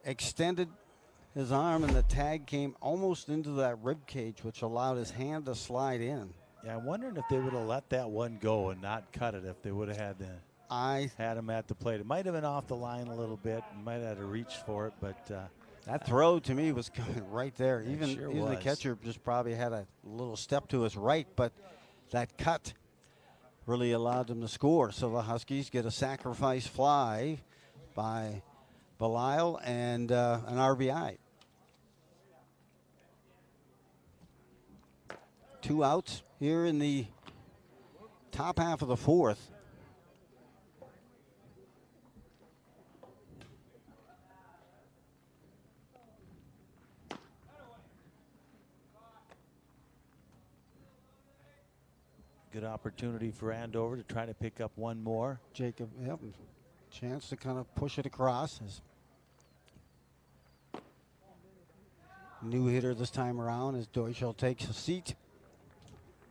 extended his arm, and the tag came almost into that rib cage, which allowed his hand to slide in. Yeah, I'm wondering if they would have let that one go and not cut it if they would have had him at the plate. It might have been off the line a little bit. Might have had to reach for it, but that throw to me was coming right there. Even sure the was. catcher just probably had a little step to his right, but that cut really allowed them to score. So the Huskies get a sacrifice fly by Belisle and an RBI. 2 outs here in the top half of the fourth. good opportunity for Andover to try to pick up one more. Jacob, yep, chance to kind of push it across. New hitter this time around as Deutschel takes a seat.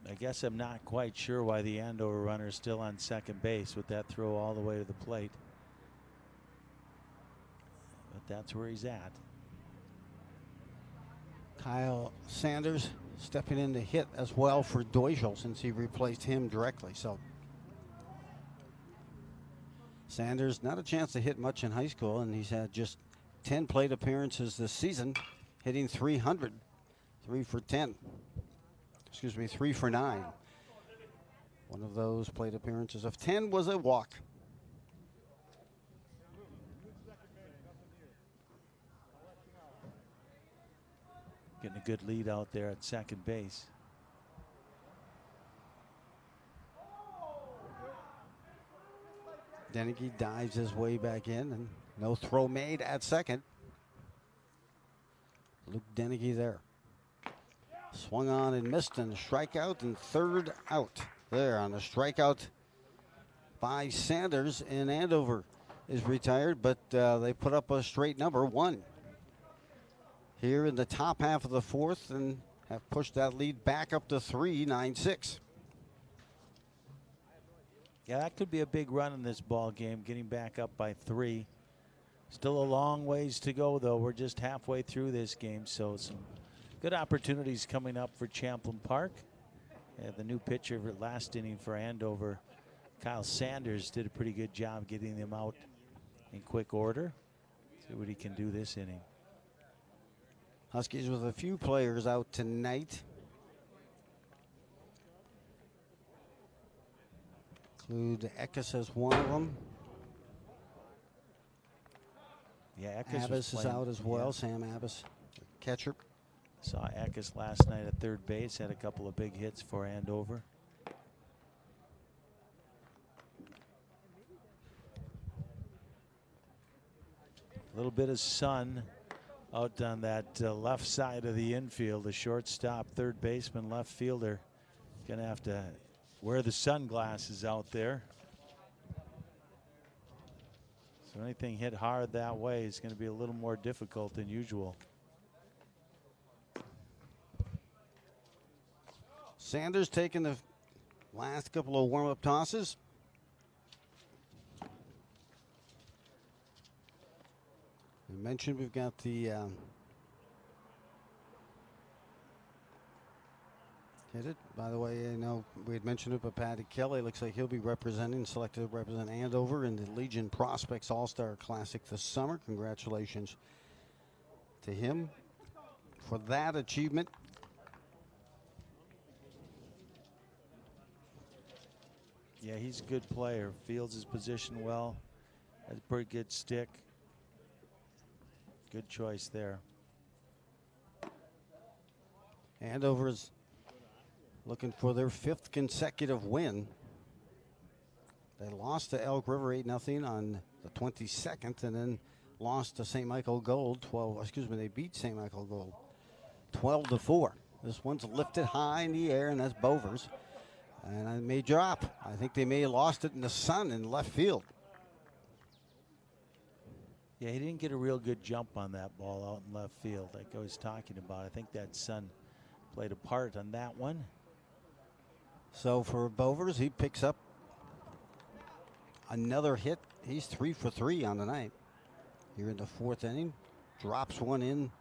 I guess I'm not quite sure why the Andover runner is still on second base with that throw all the way to the plate. But that's where he's at. Kyle Sanders stepping in to hit as well for Deutschel since he replaced him directly. So Sanders, not a chance to hit much in high school, and he's had just 10 plate appearances this season, hitting 300, 3 for 10. Excuse me, 3 for 9. One of those plate appearances of 10 was a walk. Getting a good lead out there at second base. Deneke dives his way back in, and no throw made at second. Luke Deneke there. Swung on and missed, and a strikeout, and third out there on a strikeout by Sanders. And Andover is retired, but they put up a straight number, 1. Here in the top half of the fourth, and have pushed that lead back up to 3, 9-6. Yeah, that could be a big run in this ball game, getting back up by 3. Still a long ways to go, though. We're just halfway through this game, so some good opportunities coming up for Champlin Park. The new pitcher for last inning for Andover, Kyle Sanders, did a pretty good job getting them out in quick order. See what he can do this inning. Huskies with a few players out tonight. Include Eckes as one of them. Yeah, Eckes Abbas is out as well. Yeah. Sam Abbas, catcher. Saw Eckes last night at third base. Had a couple of big hits for Andover. A little bit of sun out on that left side of the infield. The shortstop, third baseman, left fielder. Gonna have to wear the sunglasses out there. So anything hit hard that way is going to be a little more difficult than usual. Sanders taking the last couple of warm-up tosses. I mentioned we've got the hit it. By the way, I know we had mentioned it, but Patty Kelly looks like he'll be selected to represent Andover in the Legion Prospects All-Star Classic this summer. Congratulations to him for that achievement. Yeah, he's a good player. Fields his position well. That's a pretty good stick. Good choice there. Andover's looking for their 5th consecutive win. They lost to Elk River 8-0 on the 22nd, and then lost to St. Michael Gold they beat St. Michael Gold 12-4. This one's lifted high in the air, and that's Bovers. And it may drop. I think they may have lost it in the sun in left field. Yeah, he didn't get a real good jump on that ball out in left field like I was talking about. I think that sun played a part on that one. So for Bovers, he picks up another hit. He's 3 for 3 on the night. Here in the 4th inning, drops one in,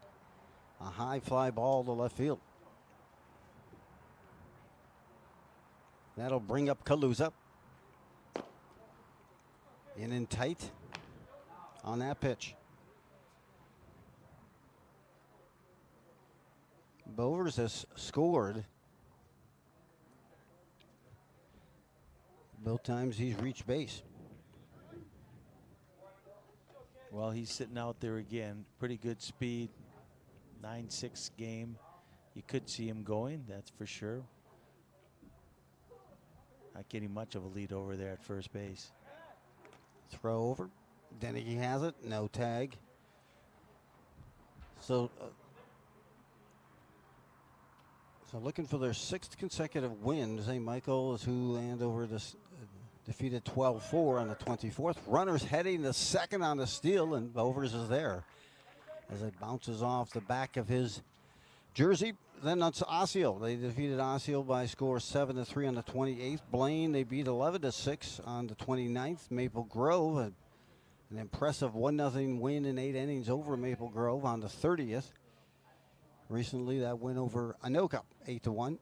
a high fly ball to left field. That'll bring up Kaluza. In tight on that pitch. Bovers has scored both times he's reached base. Well, he's sitting out there again. Pretty good speed. 9-6 game. You could see him going, that's for sure. Not getting much of a lead over there at first base. Throw over. Dennehy has it. No tag. So looking for their 6th consecutive win. St. Michael is who Andover defeated 12-4 on the 24th. Runners heading to second on the steal, and Bovers is there as it bounces off the back of his jersey. Then that's Osseo. They defeated Osseo by a score 7-3 on the 28th. Blaine, they beat 11-6 on the 29th. Maple Grove, an impressive 1-0 win in 8 innings over Maple Grove on the 30th. Recently, that win over Anoka, 8-1.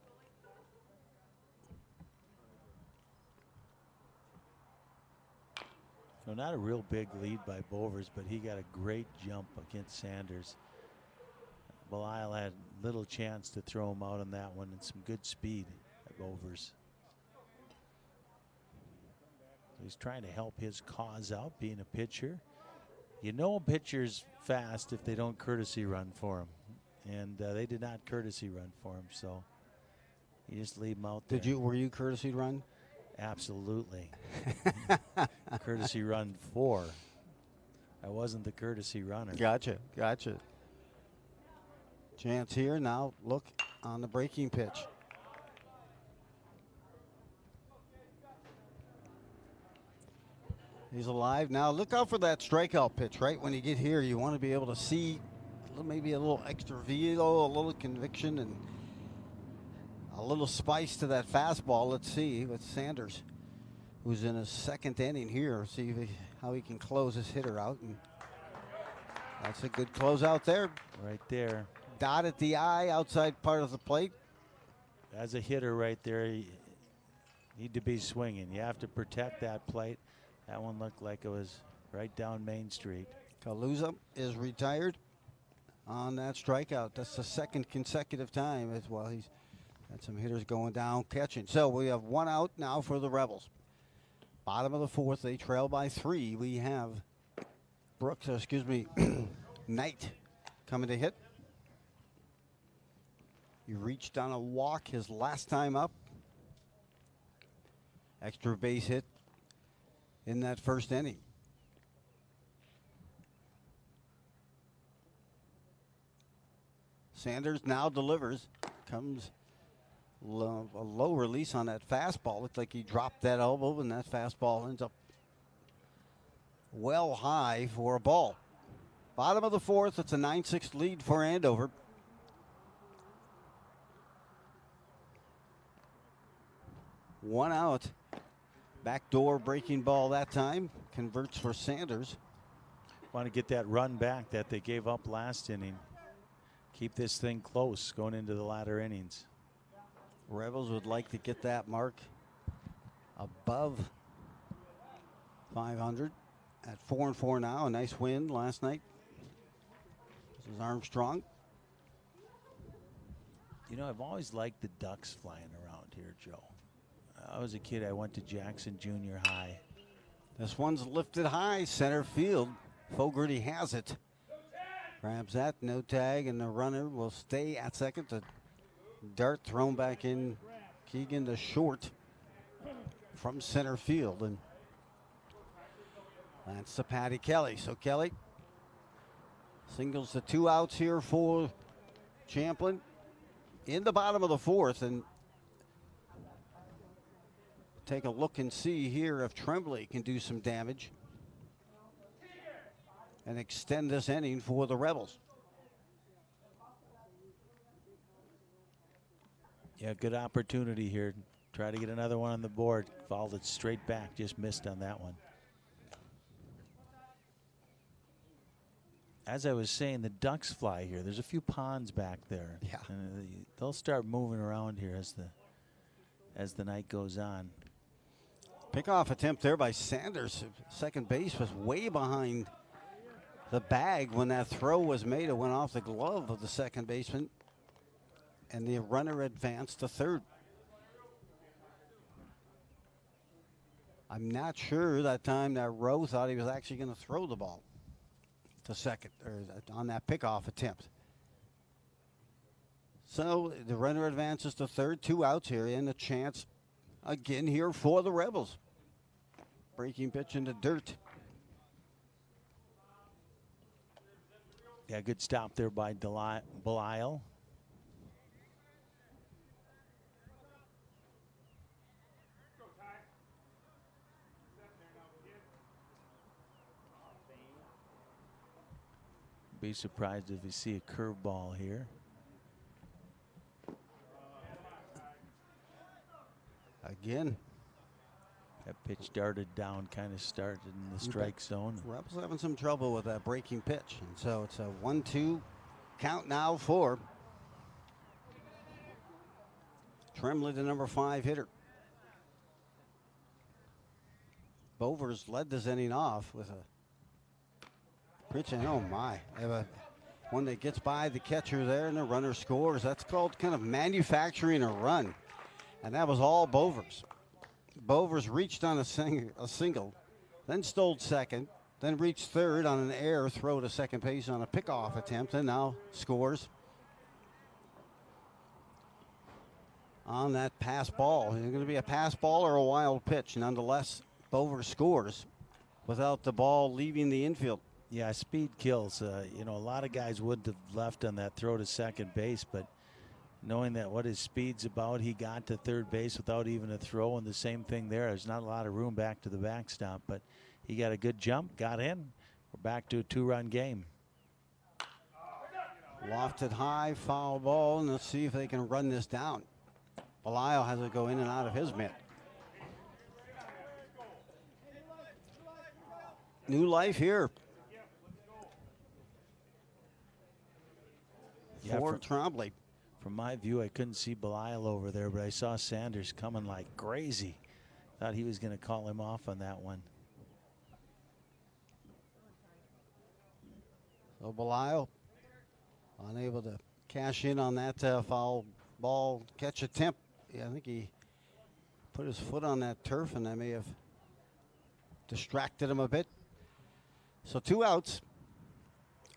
So not a real big lead by Bovers, but he got a great jump against Sanders. Belial had little chance to throw him out on that one, and some good speed at Bovers. He's trying to help his cause out, being a pitcher. You know a pitcher's fast if they don't courtesy run for him. And they did not courtesy run for him, so you just leave him out there. Were you courtesy run? Absolutely. Courtesy run 4. I wasn't the courtesy runner. Gotcha. Chance here now. Look on the breaking pitch. He's alive now. Look out for that strikeout pitch. Right when you get here, you want to be able to see maybe a little extra velo, a little conviction, and a little spice to that fastball. Let's see with Sanders, who's in his 2nd inning here. See how he can close his hitter out. And that's a good closeout there. Right there. Dot at the eye, outside part of the plate. As a hitter right there, you need to be swinging. You have to protect that plate. That one looked like it was right down Main Street. Kaluza is retired on that strikeout. That's the 2nd consecutive time as well. He's had some hitters going down catching. So we have 1 out now for the Rebels. Bottom of the 4th, they trail by 3. We have Knight coming to hit. He reached on a walk his last time up. Extra base hit in that 1st inning. Sanders now delivers. Comes a low release on that fastball. Looked like he dropped that elbow, and that fastball ends up well high for a ball. Bottom of the 4th, it's a 9-6 lead for Andover. One out. Backdoor breaking ball that time. Converts for Sanders. Want to get that run back that they gave up last inning. Keep this thing close going into the latter innings. Rebels would like to get that mark above 500 at 4-4 now. A nice win last night. This is Armstrong. You know, I've always liked the ducks flying around here, Joe. I was a kid. I went to Jackson Junior High. This one's lifted high, center field. Fogarty has it. Grabs that, no tag, and the runner will stay at second. The dart thrown back in. Keegan to short from center field. And that's to Patty Kelly. So Kelly singles the 2 outs here for Champlin in the bottom of the 4th. And take a look and see here if Tremblay can do some damage and extend this inning for the Rebels. Yeah, good opportunity here. Try to get another one on the board. Fouled it straight back, just missed on that one. As I was saying, the ducks fly here. There's a few ponds back there. Yeah. And they'll start moving around here as the night goes on. Pickoff attempt there by Sanders. Second base was way behind the bag when that throw was made. It went off the glove of the second baseman, and the runner advanced to third. I'm not sure that time that Rowe thought he was actually going to throw the ball to second or on that pickoff attempt. So the runner advances to third, 2 outs here, and a chance again here for the Rebels. Breaking pitch into dirt. Yeah, good stop there by Belial. Be surprised if we see a curveball here. Again. That pitch darted down, kind of started in the strike zone. Rebels having some trouble with that breaking pitch. And so it's a 1-2 count now for Tremblay, the number 5 hitter. Bovers led this inning off with a pitch, and oh my. They have one that gets by the catcher there, and the runner scores. That's called kind of manufacturing a run. And that was all Bovers. Bovers reached on a single, then stole second, then reached third on an air throw to second base on a pickoff attempt, and now scores on that pass ball. It's going to be a pass ball or a wild pitch. Nonetheless, Bovers scores without the ball leaving the infield. Yeah, speed kills. You know, a lot of guys wouldn't have left on that throw to second base, but knowing that what his speed's about, he got to third base without even a throw, and the same thing there. There's not a lot of room back to the backstop, but he got a good jump, got in. We're back to a 2-run game. Lofted high, foul ball, and let's see if they can run this down. Belial has to go in and out of his mitt. New life here. Yeah, for Tremblay. From my view, I couldn't see Belial over there, but I saw Sanders coming like crazy. Thought he was going to call him off on that one. So Belial unable to cash in on that foul ball catch attempt. Yeah, I think he put his foot on that turf, and that may have distracted him a bit. So 2 outs.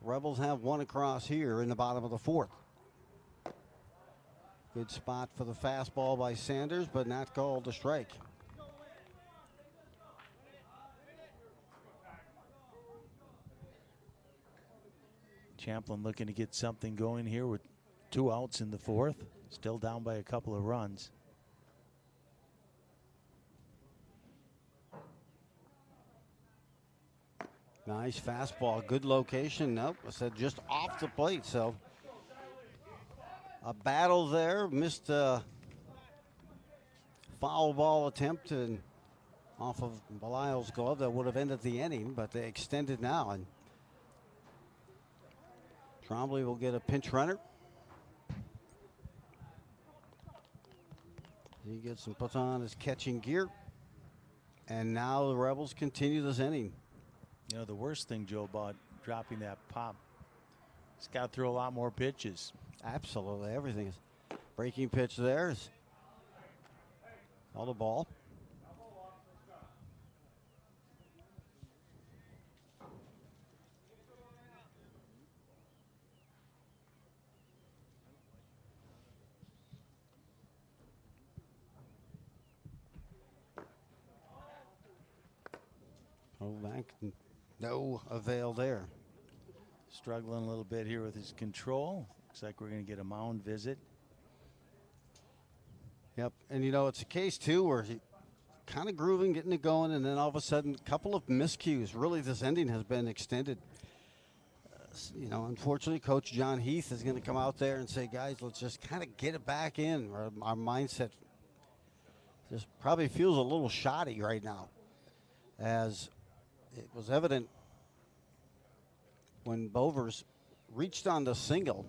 Rebels have 1 across here in the bottom of the 4th. Good spot for the fastball by Sanders, but not called a strike. Champlin looking to get something going here with 2 outs in the 4th. Still down by a couple of runs. Nice fastball, good location. Nope, I said just off the plate. So a battle there, missed a foul ball attempt and off of Belial's glove that would have ended the inning, but they extended now, and Tremblay will get a pinch runner. He gets and puts on his catching gear, and now the Rebels continue this inning. You know, the worst thing, Joe, about dropping that pop, he's got to throw a lot more pitches. Absolutely, everything is breaking pitch there. Is all the ball. Hold back. No avail there. Struggling a little bit here with his control. Looks like we're going to get a mound visit. Yep, and you know, it's a case too where he kind of grooving, getting it going, and then all of a sudden, a couple of miscues. Really, this ending has been extended. You know, unfortunately, Coach John Heath is going to come out there and say, guys, let's just kind of get it back in. Our mindset just probably feels a little shoddy right now, as it was evident when Bovers reached on the single.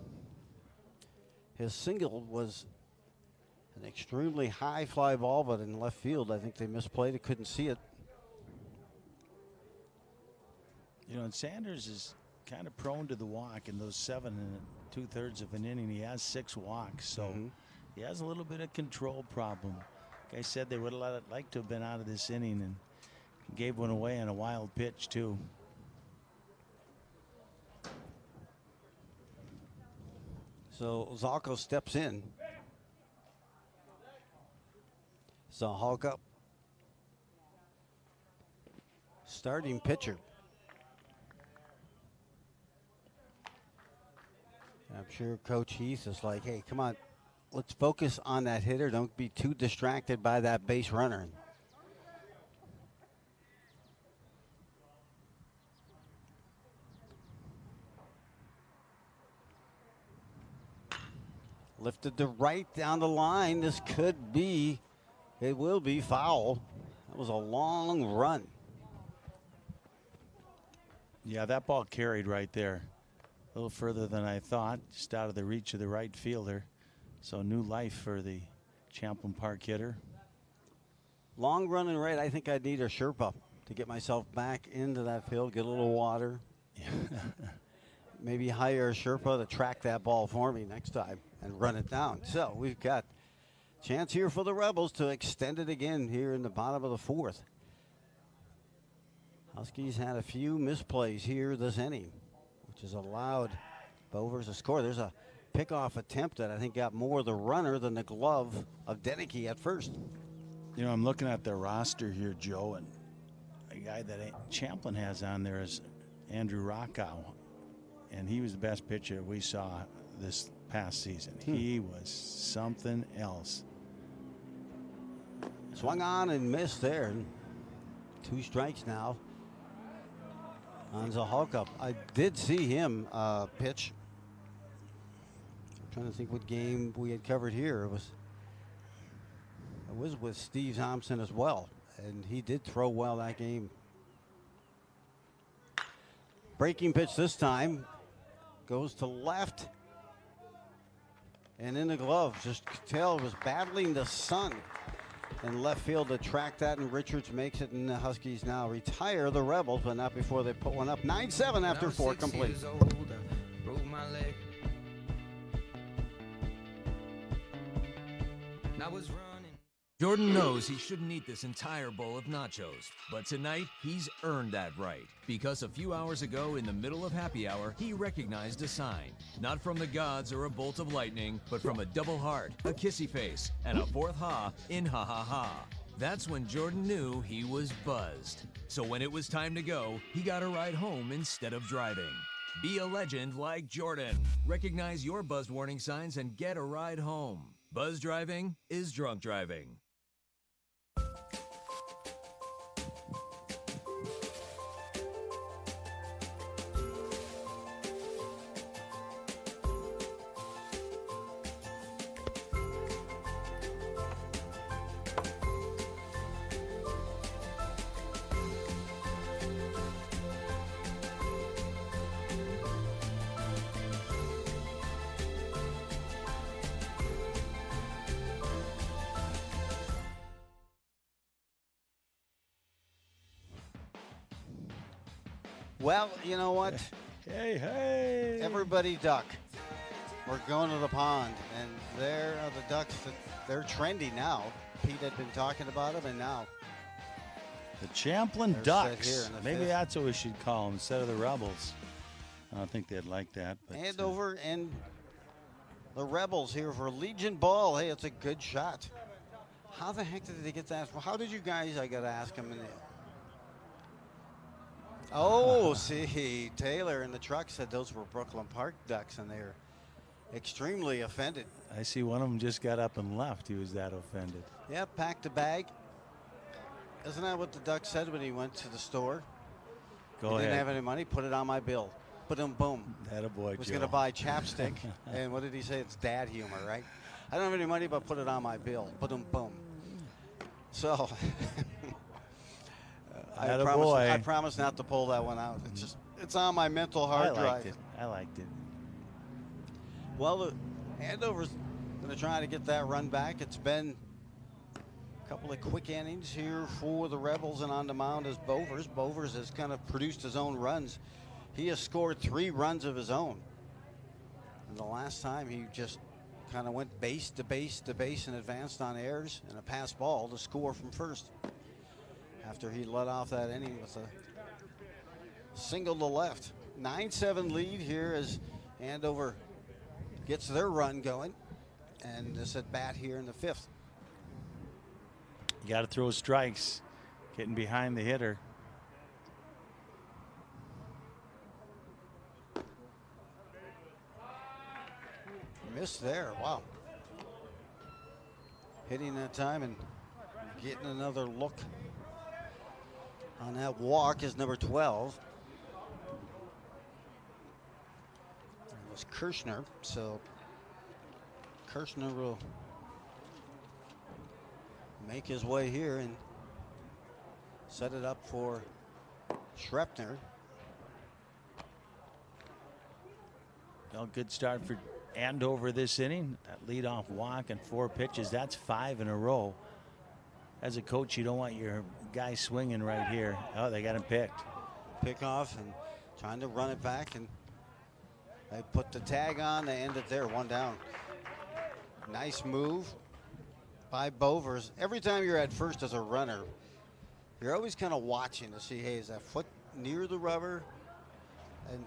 His single was an extremely high fly ball, but in left field, I think they misplayed it, couldn't see it. You know, and Sanders is kind of prone to the walk in those 7 2/3 of an inning. He has 6 walks, so he has a little bit of control problem. Like I said, they would have liked to have been out of this inning, and gave one away on a wild pitch too. So Zalko steps in. Zahalka, starting pitcher. I'm sure Coach Heath is like, hey, come on, let's focus on that hitter. Don't be too distracted by that base runner. Lifted to right down the line. This could be, it will be foul. That was a long run. Yeah, that ball carried right there. A little further than I thought, just out of the reach of the right fielder. So new life for the Champlin Park hitter. Long run and right. I think I need a Sherpa to get myself back into that field, get a little water. Maybe hire a Sherpa to track that ball for me next time and run it down. So we've got a chance here for the Rebels to extend it again here in the bottom of the 4th. Huskies had a few misplays here this inning, which has allowed Bovers to score. There's a pickoff attempt that I think got more the runner than the glove of Deneke at first. You know, I'm looking at the roster here, Joe, and a guy that Champlin has on there is Andrew Rockow, and he was the best pitcher we saw this past season. He was something else. Swung on and missed there. 2 strikes now on Zahalka. I did see him pitch. I'm trying to think what game we had covered here. It was with Steve Thompson as well, and he did throw well that game. Breaking pitch this time goes to left and in the glove. Just Cattell was battling the sun in left field to track that, and Richards makes it, and the Huskies now retire the Rebels, but not before they put one up. 9-7 after 4 complete. Jordan knows he shouldn't eat this entire bowl of nachos, but tonight he's earned that right, because a few hours ago in the middle of happy hour, he recognized a sign, not from the gods or a bolt of lightning, but from a double heart, a kissy face, and a 4th ha in ha ha ha. That's when Jordan knew he was buzzed. So when it was time to go, he got a ride home instead of driving. Be a legend like Jordan. Recognize your buzzed warning signs and get a ride home. Buzz driving is drunk driving. Well, you know what? Hey. Everybody duck. We're going to the pond, and there are the Ducks. They're trendy now. Pete had been talking about them, and now the Champlin set Ducks. here in the Maybe 5th. that's what we should call them instead of the Rebels. I don't think they'd like that. But Andover and the Rebels here for Legion ball. Hey, it's a good shot. How the heck did they get that? How did you guys? I got to ask them. Oh, see, Taylor in the truck said those were Brooklyn Park ducks, and they're extremely offended. I see one of them just got up and left. He was that offended. Yeah, packed a bag. Isn't that what the duck said when he went to the store? Go he ahead. Didn't have any money. Put it on my bill. Boom. That a boy. Was Joe. going to buy chapstick, and what did he say? It's dad humor, right? I don't have any money, but put it on my bill. Boom. So I promise not to pull that one out. It's on my mental hard drive. I liked it. Well, Andover's going to try to get that run back. It's been a couple of quick innings here for the Rebels, and on the mound is Bovers. Bovers has kind of produced his own runs. He has scored 3 runs of his own. And the last time he just kind of went base to base to base and advanced on errors and a pass ball to score from first. After he led off that inning with a single to left. 9-7 lead here as Andover gets their run going. And this at bat here in the 5th. You got to throw strikes, getting behind the hitter. Missed there. Wow. Hitting that time and getting another look on that walk is number 12. It was Kirshner, so Kirshner will make his way here and set it up for Shrepner. Well, good start for Andover this inning. That leadoff walk and 4 pitches. That's 5 in a row. As a coach, you don't want your guy swinging right here. Oh, they got him picked. Pick off and trying to run it back, and they put the tag on. They end it there, 1 down. Nice move by Bovers. Every time you're at first as a runner, you're always kind of watching to see, hey, is that foot near the rubber?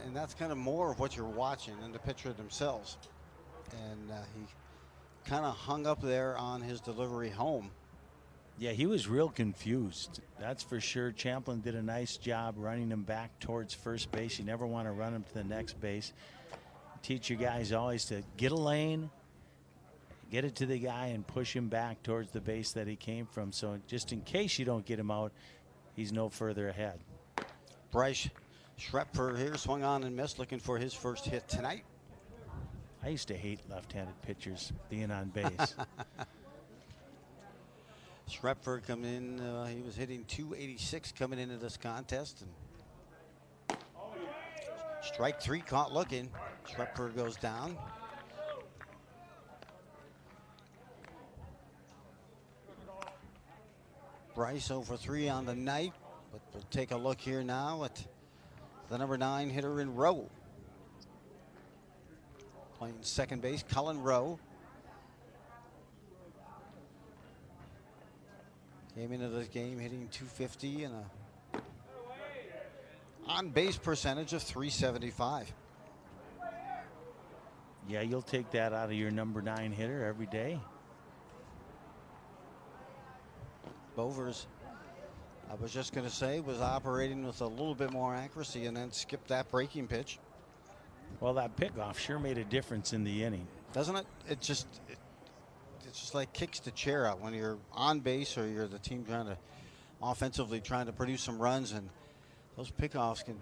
And that's kind of more of what you're watching than the pitcher themselves. And he kind of hung up there on his delivery home. Yeah, he was real confused. That's for sure. Champlin did a nice job running him back towards first base. You never want to run him to the next base. Teach your guys always to get a lane, get it to the guy, and push him back towards the base that he came from. So just in case you don't get him out, he's no further ahead. Bryce Shrepfer here swung on and missed, looking for his first hit tonight. I used to hate left-handed pitchers being on base. Shrepfer coming in, he was hitting .286 coming into this contest. And strike 3 caught looking. Shrepfer goes down. Bryce over 3 on the night, but we'll take a look here now at the number 9 hitter in Rowe. Playing second base, Cullen Rowe. Came into this game hitting .250 and a on-base percentage of .375. Yeah, you'll take that out of your number 9 hitter every day. Bovers, I was just going to say, was operating with a little bit more accuracy and then skipped that breaking pitch. Well, that pickoff sure made a difference in the inning. Doesn't it? It's just like kicks the chair out when you're on base or you're the team offensively trying to produce some runs, and those pickoffs can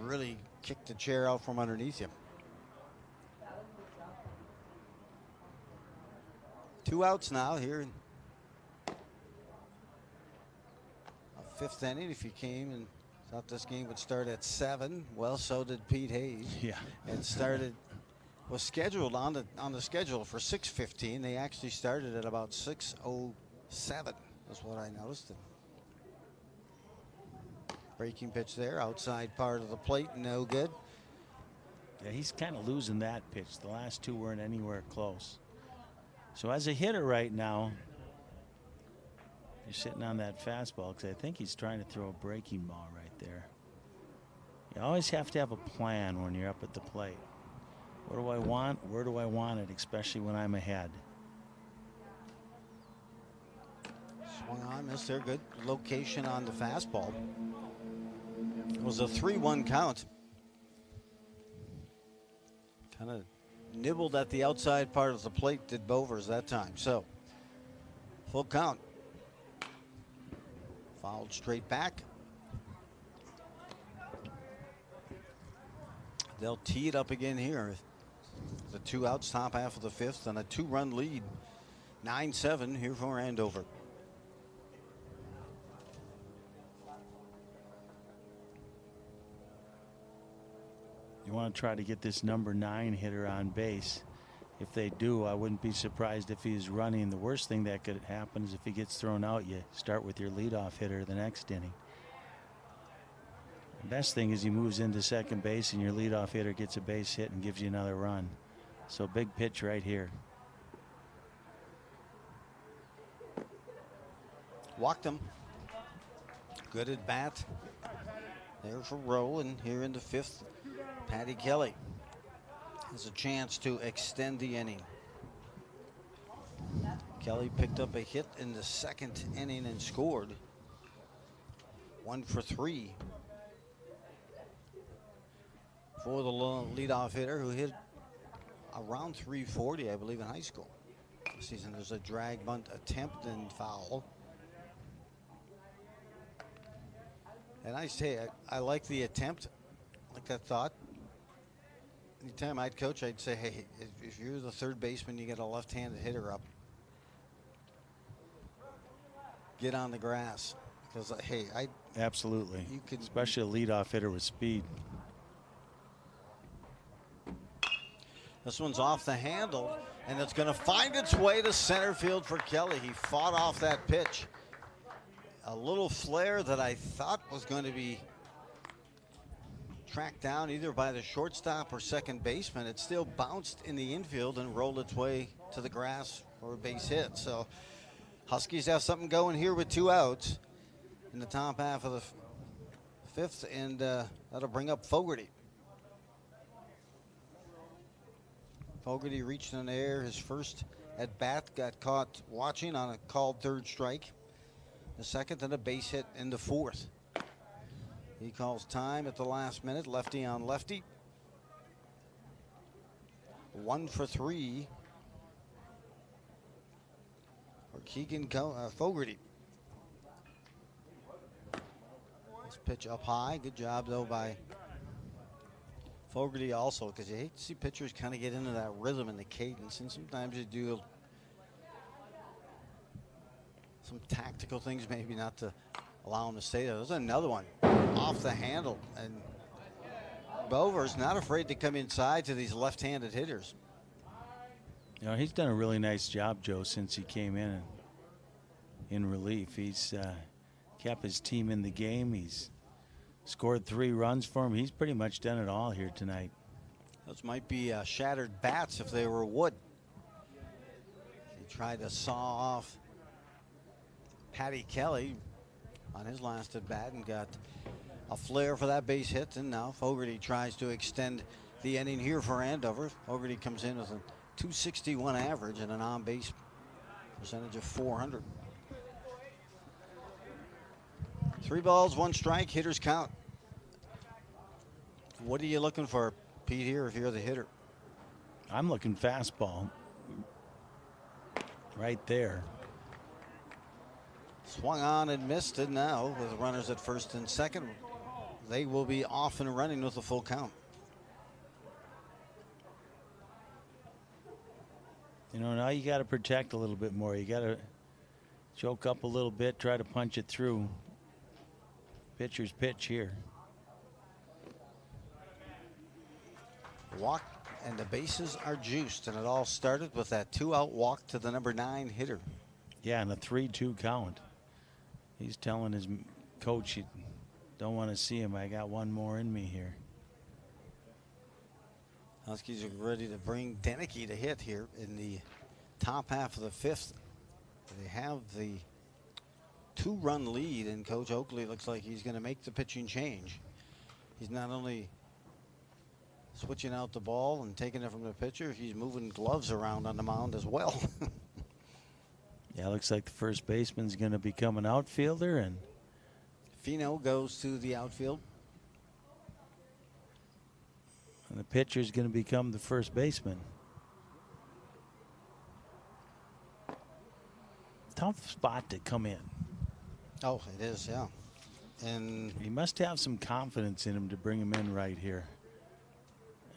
really kick the chair out from underneath you. 2 outs now here in a 5th inning. If you came and thought this game would start at 7, well, so did Pete Hayes. Yeah. And was scheduled on the schedule for 6:15. They actually started at about 6:07. That's what I noticed. Breaking pitch there, outside part of the plate, no good. Yeah, he's kind of losing that pitch. The last 2 weren't anywhere close. So as a hitter right now, you're sitting on that fastball because I think he's trying to throw a breaking ball right there. You always have to have a plan when you're up at the plate. What do I want? Where do I want it, especially when I'm ahead? Swung on, missed there. Good location on the fastball. It was a 3-1 count. Kind of nibbled at the outside part of the plate, did Bovers that time. So, full count. Fouled straight back. They'll tee it up again here. The 2 outs, top half of the 5th, and a 2-run lead. 9-7 here for Andover. You want to try to get this number 9 hitter on base. If they do, I wouldn't be surprised if he's running. The worst thing that could happen is if he gets thrown out, you start with your leadoff hitter the next inning. The best thing is he moves into second base and your leadoff hitter gets a base hit and gives you another run. So big pitch right here. Walked him. Good at bat. There's a row, and here in the 5th, Patty Kelly has a chance to extend the inning. Kelly picked up a hit in the 2nd inning and scored. 1 for 3 for the leadoff hitter, who hit around 340, I believe, in high school. This season there's a drag bunt attempt and foul. And I say, I like the attempt, like I thought. Anytime I'd coach, I'd say, hey, if you're the third baseman, you get a left-handed hitter up, get on the grass. Because, hey, Absolutely. You could, especially a leadoff hitter with speed. This one's off the handle, and it's going to find its way to center field for Kelly. He fought off that pitch. A little flare that I thought was going to be tracked down either by the shortstop or second baseman. It still bounced in the infield and rolled its way to the grass for a base hit. So Huskies have something going here with 2 outs in the top half of the 5th, and that'll bring up Fogarty. Fogarty reached in the air. His first at bat got caught watching on a called 3rd strike. The 2nd and a base hit in the 4th. He calls time at the last minute, lefty on lefty. 1 for 3 for Keegan Fogarty. This pitch up high. Good job, though, by Fogarty also, because you hate to see pitchers kind of get into that rhythm and the cadence, and sometimes you do some tactical things, maybe not to allow him to stay there. There's another one off the handle, and Bover's not afraid to come inside to these left-handed hitters. You know, he's done a really nice job, Joe, since he came in relief. He's kept his team in the game. He's scored 3 runs for him. He's pretty much done it all here tonight. Those might be shattered bats if they were wood. He tried to saw off Patty Kelly on his last at bat and got a flare for that base hit, and now Fogarty tries to extend the inning here for Andover. Fogarty comes in with a .261 average and an on-base percentage of .400. 3 balls, 1 strike, hitters count. What are you looking for, Pete, here if you're the hitter? I'm looking fastball right there. Swung on and missed it. Now with runners at 1st and 2nd, they will be off and running with a full count. You know, now you got to protect a little bit more. You got to choke up a little bit, try to punch it through. Pitcher's pitch here. Walk, and the bases are juiced, and it all started with that 2-out walk to the number 9 hitter. Yeah, and a 3-2 count. He's telling his coach, you don't want to see him. I got one more in me here. Huskies are ready to bring Deneke to hit here in the top half of the 5th. They have the 2-run lead, and Coach Oakley looks like he's going to make the pitching change. He's not only switching out the ball and taking it from the pitcher, he's moving gloves around on the mound as well. Yeah, looks like the first baseman's going to become an outfielder, and Fino goes to the outfield. And the pitcher's going to become the first baseman. Tough spot to come in. Oh, it is, yeah. And he must have some confidence in him to bring him in right here.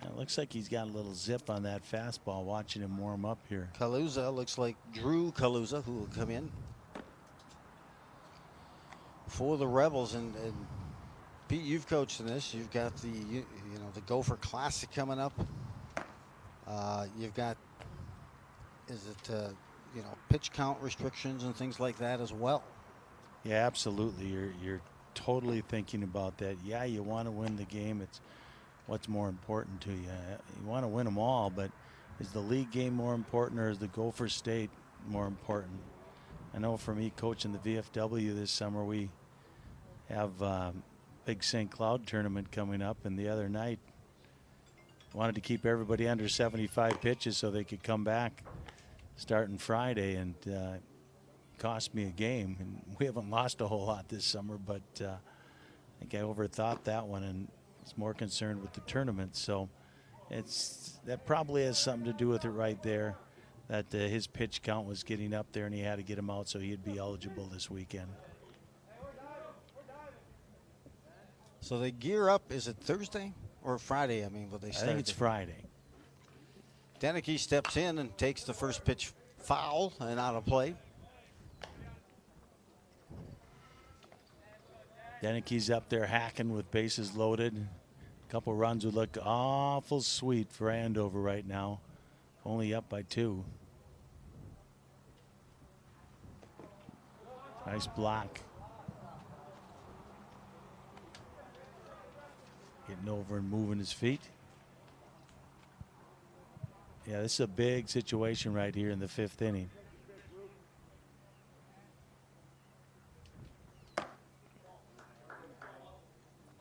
It looks like he's got a little zip on that fastball watching him warm up here. Kaluza looks like Drew Kaluza, who will come in for the Rebels. And Pete, you've coached in this. You've got the the Gopher Classic coming up. You've got pitch count restrictions and things like that as well. Yeah, absolutely. You're totally thinking about that. Yeah, you want to win the game. It's what's more important to you. You want to win them all, but is the league game more important, or is the Gopher State more important? I know for me, coaching the VFW this summer, we have big St. Cloud tournament coming up, and the other night wanted to keep everybody under 75 pitches so they could come back starting Friday, and cost me a game. And we haven't lost a whole lot this summer, but I think I overthought that one and was more concerned with the tournament. So that probably has something to do with it right there, that his pitch count was getting up there and he had to get him out so he'd be eligible this weekend. So they gear up. Is it Thursday or Friday? I mean, will they start? I think it's Friday. Deneke steps in and takes the first pitch foul and out of play. Deneke's up there hacking with bases loaded. A couple runs would look awful sweet for Andover right now. Only up by 2. Nice block. Getting over and moving his feet. Yeah, this is a big situation right here in the 5th inning.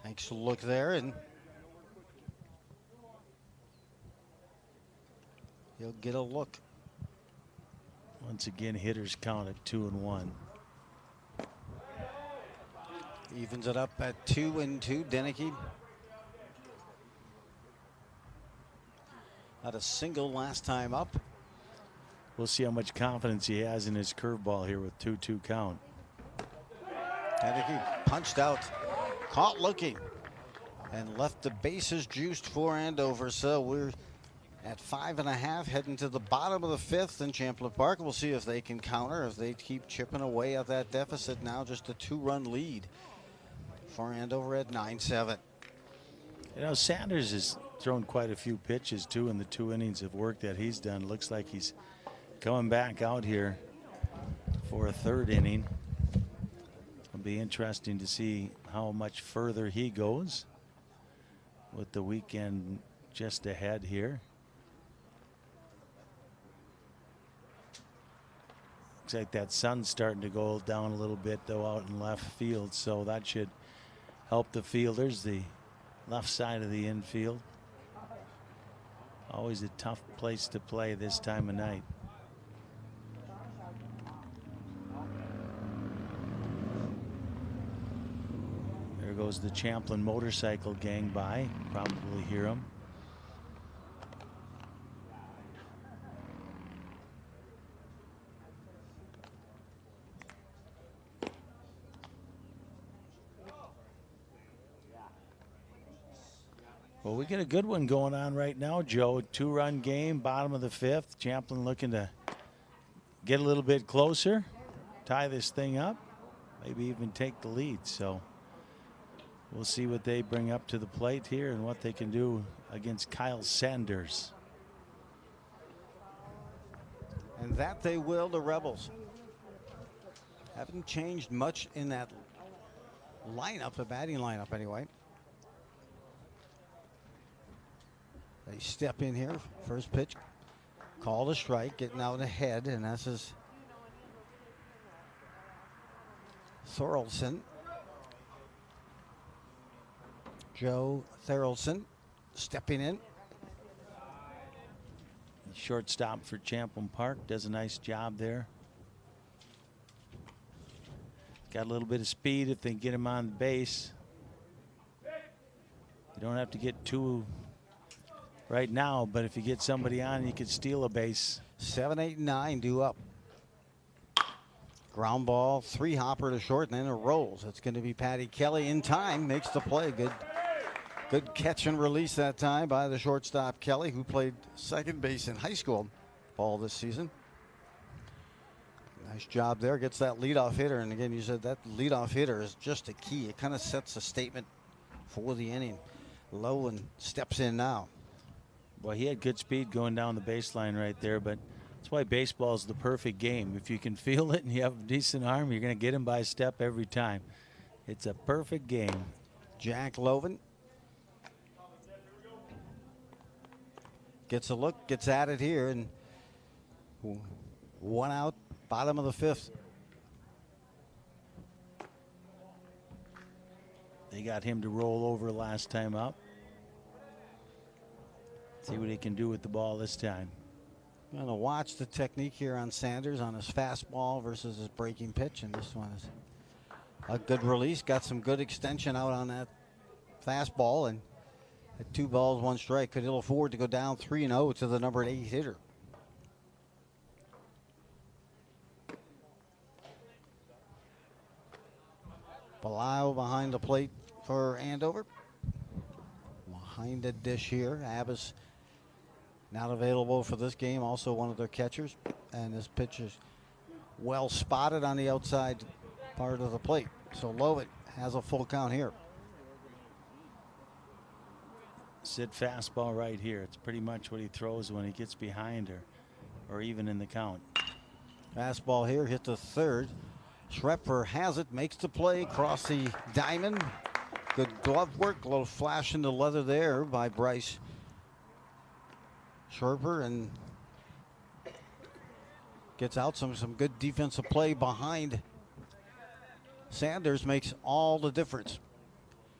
Thanks a look there, and he'll get a look. Once again, hitters count at 2-1. Evens it up at 2-2. Deneke had a single last time up. We'll see how much confidence he has in his curveball here with 2-2 count. Deneke punched out, caught looking, and left the bases juiced for Andover. So we're at 5.5, heading to the bottom of the 5th in Champlin Park. We'll see if they can counter, if they keep chipping away at that deficit. Now just a 2-run lead for Andover at 9-7. You know, Sanders has thrown quite a few pitches too in the 2 innings of work that he's done. Looks like he's coming back out here for a 3rd inning. It'll be interesting to see how much further he goes with the weekend just ahead here. Looks like that sun's starting to go down a little bit though out in left field, so that should help the fielders, the left side of the infield. Always a tough place to play this time of night. There goes the Champlin motorcycle gang by. Probably hear them. Well, we get a good one going on right now, Joe. 2-run game, bottom of the 5th. Champlin looking to get a little bit closer, tie this thing up, maybe even take the lead. So we'll see what they bring up to the plate here and what they can do against Kyle Sanders. And that they will, the Rebels. Haven't changed much in that lineup, the batting lineup anyway. They step in here, first pitch, called a strike, getting out ahead, and this is Thorelson. Joe Thorelson stepping in. Shortstop for Champlin Park does a nice job there. Got a little bit of speed if they get him on the base. You don't have to get too right now, but if you get somebody on, you could steal a base. 7, 8, 9 due up. Ground ball, 3-hopper to short, and then it rolls. It's going to be Patty Kelly in time, makes the play. Good catch and release that time by the shortstop Kelly, who played second base in high school ball this season. Nice job there, gets that leadoff hitter. And again, you said that leadoff hitter is just a key. It kind of sets a statement for the inning. Low and steps in now. Well, he had good speed going down the baseline right there, but that's why baseball is the perfect game. If you can feel it and you have a decent arm, you're going to get him by a step every time. It's a perfect game. Jack Loven gets a look, gets at it here, and 1 out, bottom of the 5th. They got him to roll over last time up. See what he can do with the ball this time. I'm going to watch the technique here on Sanders on his fastball versus his breaking pitch, and this one is a good release. Got some good extension out on that fastball, and at 2 balls, 1 strike, could ill afford to go down 3-0 to the number 8 hitter. Belisle behind the plate for Andover. Behind the dish here. Abbas not available for this game, also one of their catchers. And this pitch is well spotted on the outside part of the plate. So Lovett has a full count here. Sit fastball right here. It's pretty much what he throws when he gets behind or even in the count. Fastball here, hit to third. Schrepfer has it, makes the play across the diamond. Good glove work, a little flash in the leather there by Bryce Schrepfer, and gets out some good defensive play behind Sanders, makes all the difference.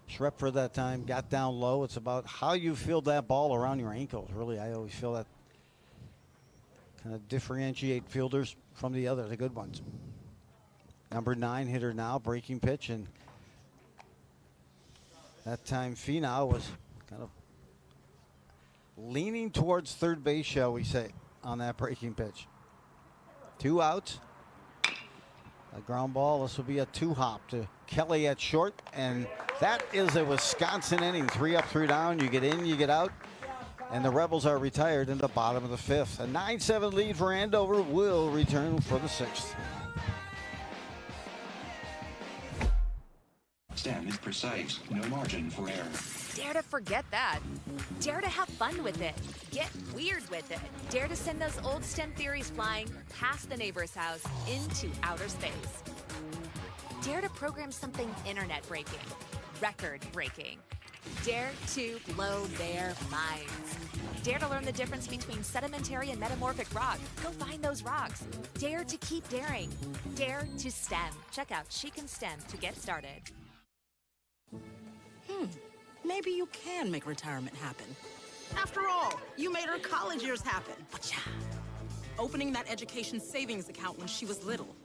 Schrepfer that time got down low. It's about how you feel that ball around your ankles. Really, I always feel that kind of differentiate fielders from the other, the good ones. Number 9 hitter now, breaking pitch, and that time Finau was kind of leaning towards third base, shall we say, on that breaking pitch. 2 outs. A ground ball. This will be a 2-hop to Kelly at short, and that is a Wisconsin inning. 3 up, 3 down. You get in, you get out, and the Rebels are retired in the bottom of the 5th. A 9-7 lead for Andover will return for the 6th. Stem is precise, no margin for error. Dare to forget that. Dare to have fun with it. Get weird with it. Dare to send those old STEM theories flying past the neighbor's house into outer space. Dare to program something internet-breaking, record-breaking. Dare to blow their minds. Dare to learn the difference between sedimentary and metamorphic rock. Go find those rocks. Dare to keep daring. Dare to STEM. Check out She Can STEM to get started. Maybe you can make retirement happen. After all, you made her college years happen. Opening that education savings account when she was little.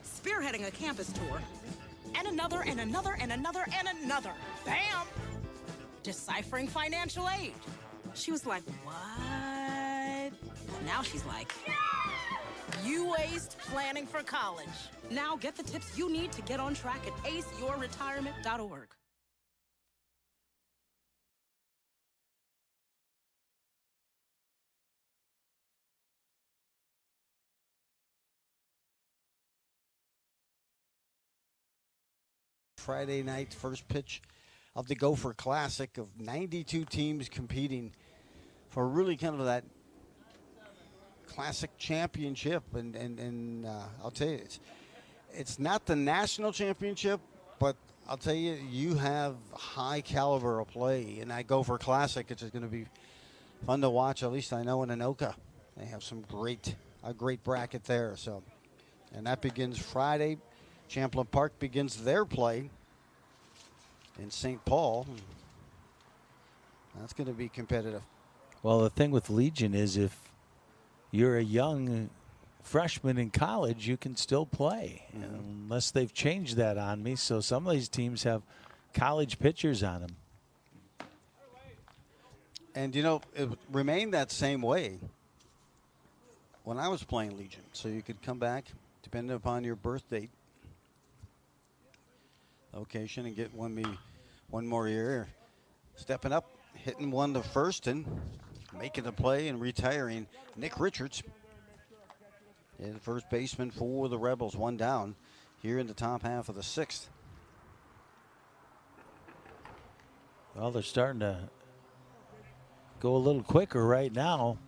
Spearheading a campus tour. And another, and another, and another, and another. Bam! Deciphering financial aid. She was like, what? But now she's like, you aced planning for college. Now get the tips you need to get on track at aceyourretirement.org. Friday night, first pitch of the Gopher Classic of 92 teams competing for really kind of that classic championship. And I'll tell you, it's not the national championship, but I'll tell you, you have high caliber of play in that Gopher Classic. It's just going to be fun to watch. At least I know in Anoka they have a great bracket there. So, and that begins Friday. Champlin Park begins their play in St. Paul. That's going to be competitive. Well, the thing with Legion is if you're a young freshman in college, you can still play, unless they've changed that on me. So some of these teams have college pitchers on them. And, you know, it remained that same way when I was playing Legion. So you could come back, depending upon your birth date, location, and get one more year. Stepping up, hitting one the first, and making the play and retiring. Nick Richards, the first baseman for the Rebels, one down here in the top half of the sixth. Well, they're starting to go a little quicker right now.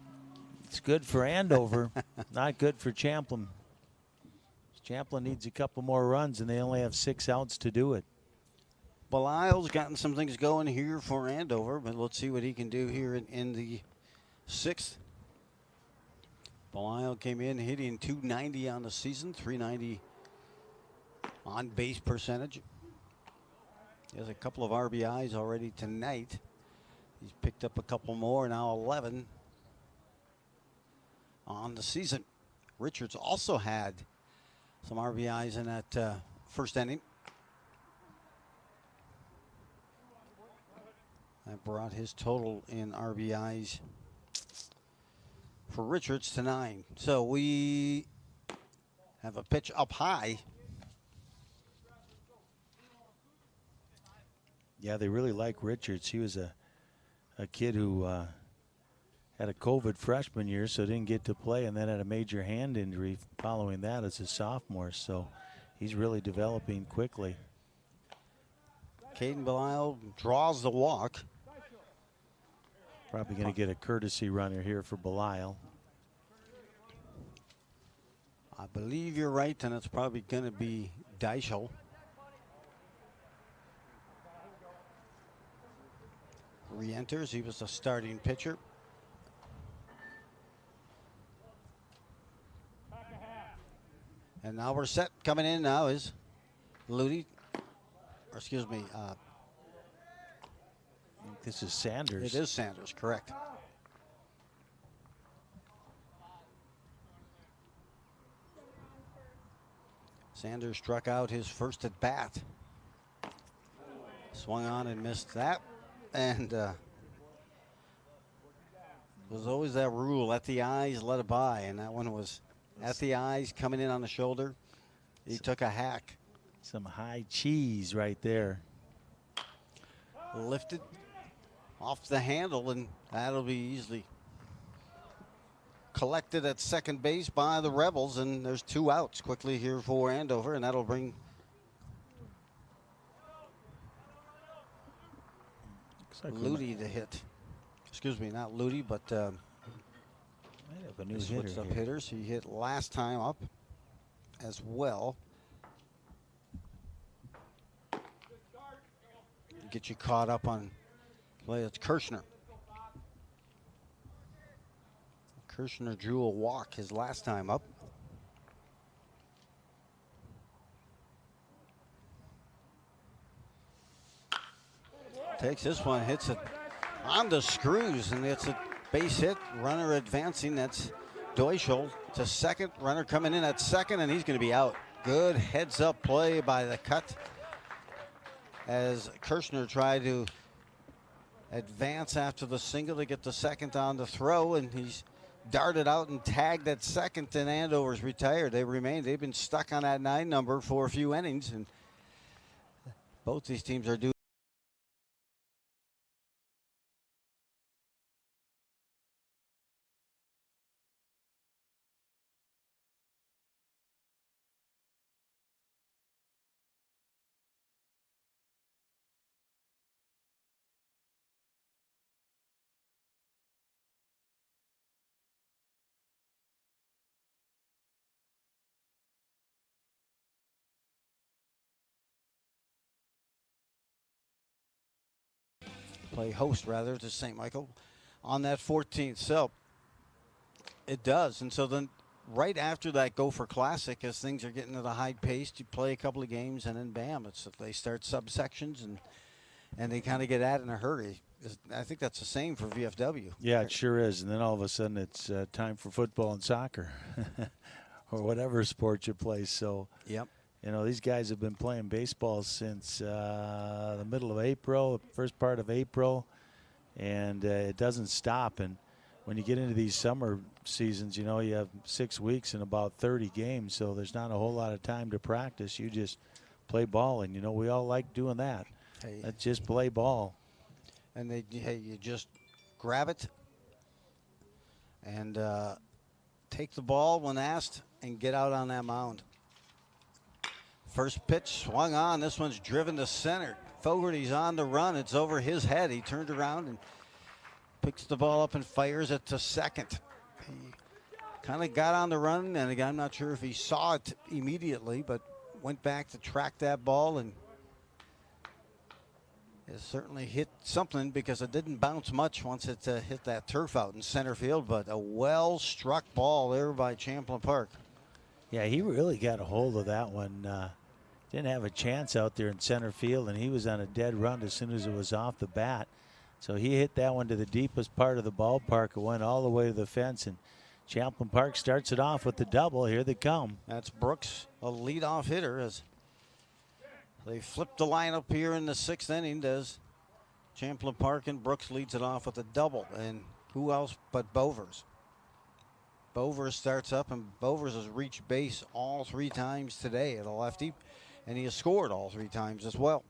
It's good for Andover, not good for Champlin. Champlin needs a couple more runs, and they only have 6 outs to do it. Belisle's gotten some things going here for Andover, but let's see what he can do here in the sixth. Belisle came in hitting .290 on the season, .390 on base percentage. He has a couple of RBIs already tonight. He's picked up a couple more, now 11 on the season. Richards also had some RBIs in that first inning. That brought his total in RBIs for Richards to 9. So we have a pitch up high. Yeah, they really like Richards. He was a kid who had a COVID freshman year, so didn't get to play, and then had a major hand injury following that as a sophomore. So he's really developing quickly. Caden Belisle draws the walk. Probably going to get a courtesy runner here for Belisle. I believe you're right, and it's probably going to be Deichel. Re-enters. He was a starting pitcher. And now we're set. Coming in now is Ludi. Or excuse me. This is Sanders. It is Sanders, correct. Sanders struck out his first at bat. Swung on and missed that. And there's always that rule, let the eyes, let it by. And that one was at the eyes, coming in on the shoulder. He took a hack. Some high cheese right there. Lifted off the handle, and that'll be easily collected at second base by the Rebels. And there's 2 outs quickly here for Andover, and that'll bring Ludi to hit. Excuse me, not Ludi, but a new switched up hitter. hitters. He hit last time up as well. Get you caught up on play. It's Kirshner. Kirshner drew a walk his last time up. Takes this one, hits it on the screws, and it's a base hit. Runner advancing. That's Deichel to second. Runner coming in at second, and he's going to be out. Good heads-up play by the cut as Kirshner tried to advance after the single to get the second on the throw, and he's darted out and tagged at second, and Andover's retired. They've been stuck on that 9 number for a few innings, and both these teams are due. Play host rather to St. Michael on that 14th. So it does. And so then right after that Gopher Classic, as things are getting at a high pace, you play a couple of games and then bam, they start subsections and they kind of get at it in a hurry. I think that's the same for VFW. Yeah, it sure is. And then all of a sudden it's time for football and soccer or whatever sport you play. So, yep. You know, these guys have been playing baseball since the middle of April, first part of April, and it doesn't stop. And when you get into these summer seasons, you know, you have 6 weeks and about 30 games, so there's not a whole lot of time to practice. You just play ball, and, you know, we all like doing that. Hey. Let's just play ball. And you just grab it and take the ball when asked and get out on that mound. First pitch swung on. This one's driven to center. Fogarty's on the run. It's over his head. He turned around and picks the ball up and fires it to second. He kind of got on the run, and again, I'm not sure if he saw it immediately, but went back to track that ball, and it certainly hit something because it didn't bounce much once it hit that turf out in center field, but a well-struck ball there by Champlin Park. Yeah, he really got a hold of that one. Didn't have a chance out there in center field, and he was on a dead run as soon as it was off the bat. So he hit that one to the deepest part of the ballpark. It went all the way to the fence, and Champlin Park starts it off with the double. Here they come. That's Brooks, a leadoff hitter, as they flip the lineup here in the 6th inning. Does Champlin Park, and Brooks leads it off with a double. And who else but Bovers? Bovers starts up, and Bovers has reached base all 3 times today at a lefty, and he has scored all 3 times as well.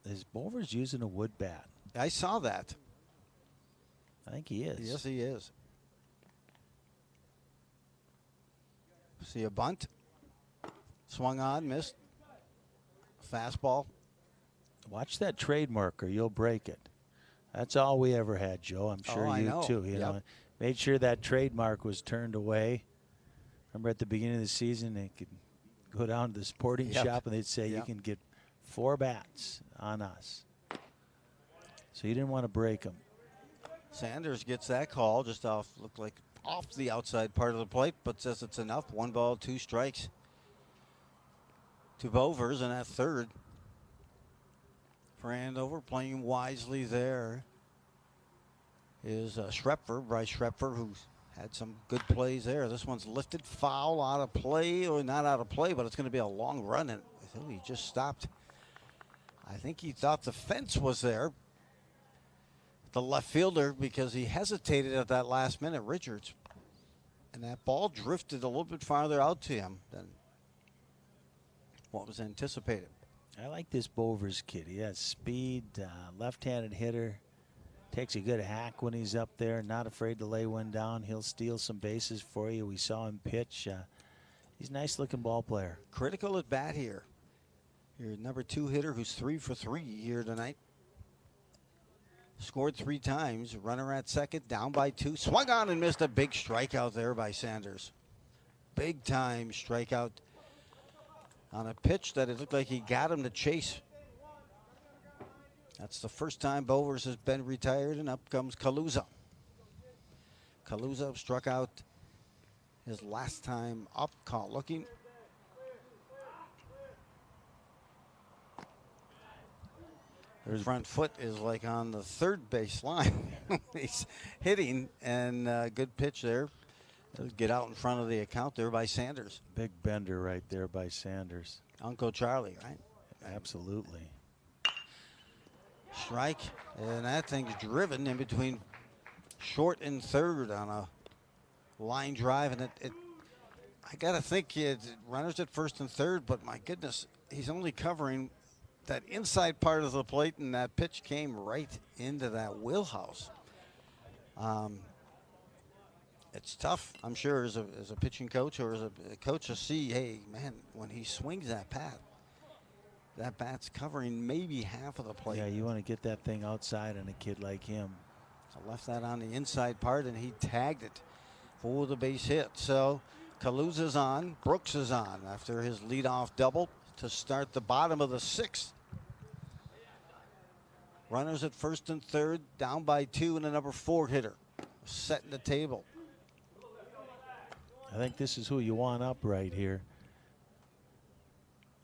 Is Bovers using a wood bat? I saw that. I think he is. Yes, he is. See a bunt. Swung on, missed. Fastball. Watch that trademark or you'll break it. That's all we ever had, Joe. I'm sure I you know. too. You know, made sure that trademark was turned away. Remember at the beginning of the season, they could go down to the sporting shop and they'd say you can get 4 bats on us. So you didn't want to break them. Sanders gets that call just off the outside part of the plate, but says it's enough. 1 ball, 2 strikes to Bovers, and at third for Andover, playing wisely there is Schrepfer, Bryce Schrepfer, who's had some good plays there. This one's lifted foul, out of play, or not out of play, but it's going to be a long run, and he just stopped. I think he thought the fence was there, the left fielder, because he hesitated at that last minute, Richards. And that ball drifted a little bit farther out to him than what was anticipated. I like this Bovers kid. He has speed, left-handed hitter. Takes a good hack when he's up there. Not afraid to lay one down. He'll steal some bases for you. We saw him pitch. He's a nice-looking ball player. Critical at bat here. Your number 2 hitter who's 3 for 3 here tonight. Scored 3 times. Runner at second, down by 2. Swung on and missed a big strikeout there by Sanders. Big time strikeout on a pitch that it looked like he got him to chase. That's the first time Bovers has been retired, and up comes Kaluza. Kaluza struck out his last time up, caught looking. His front foot is like on the third base line. He's hitting, and good pitch there. He'll get out in front of the account there by Sanders. Big bender right there by Sanders. Uncle Charlie, right? Absolutely. Strike, and that thing's driven in between short and third on a line drive, and I gotta think runners at first and third, but my goodness, he's only covering that inside part of the plate, and that pitch came right into that wheelhouse. It's tough, I'm sure, as a pitching coach or as a coach to see, hey, man, when he swings that bat's covering maybe half of the plate. Yeah, you want to get that thing outside on a kid like him. So left that on the inside part, and he tagged it for the base hit. So Kaluza's on, Brooks is on after his leadoff double to start the bottom of the 6th. Runners at first and third, down by 2, and a number 4 hitter setting the table. I think this is who you want up right here.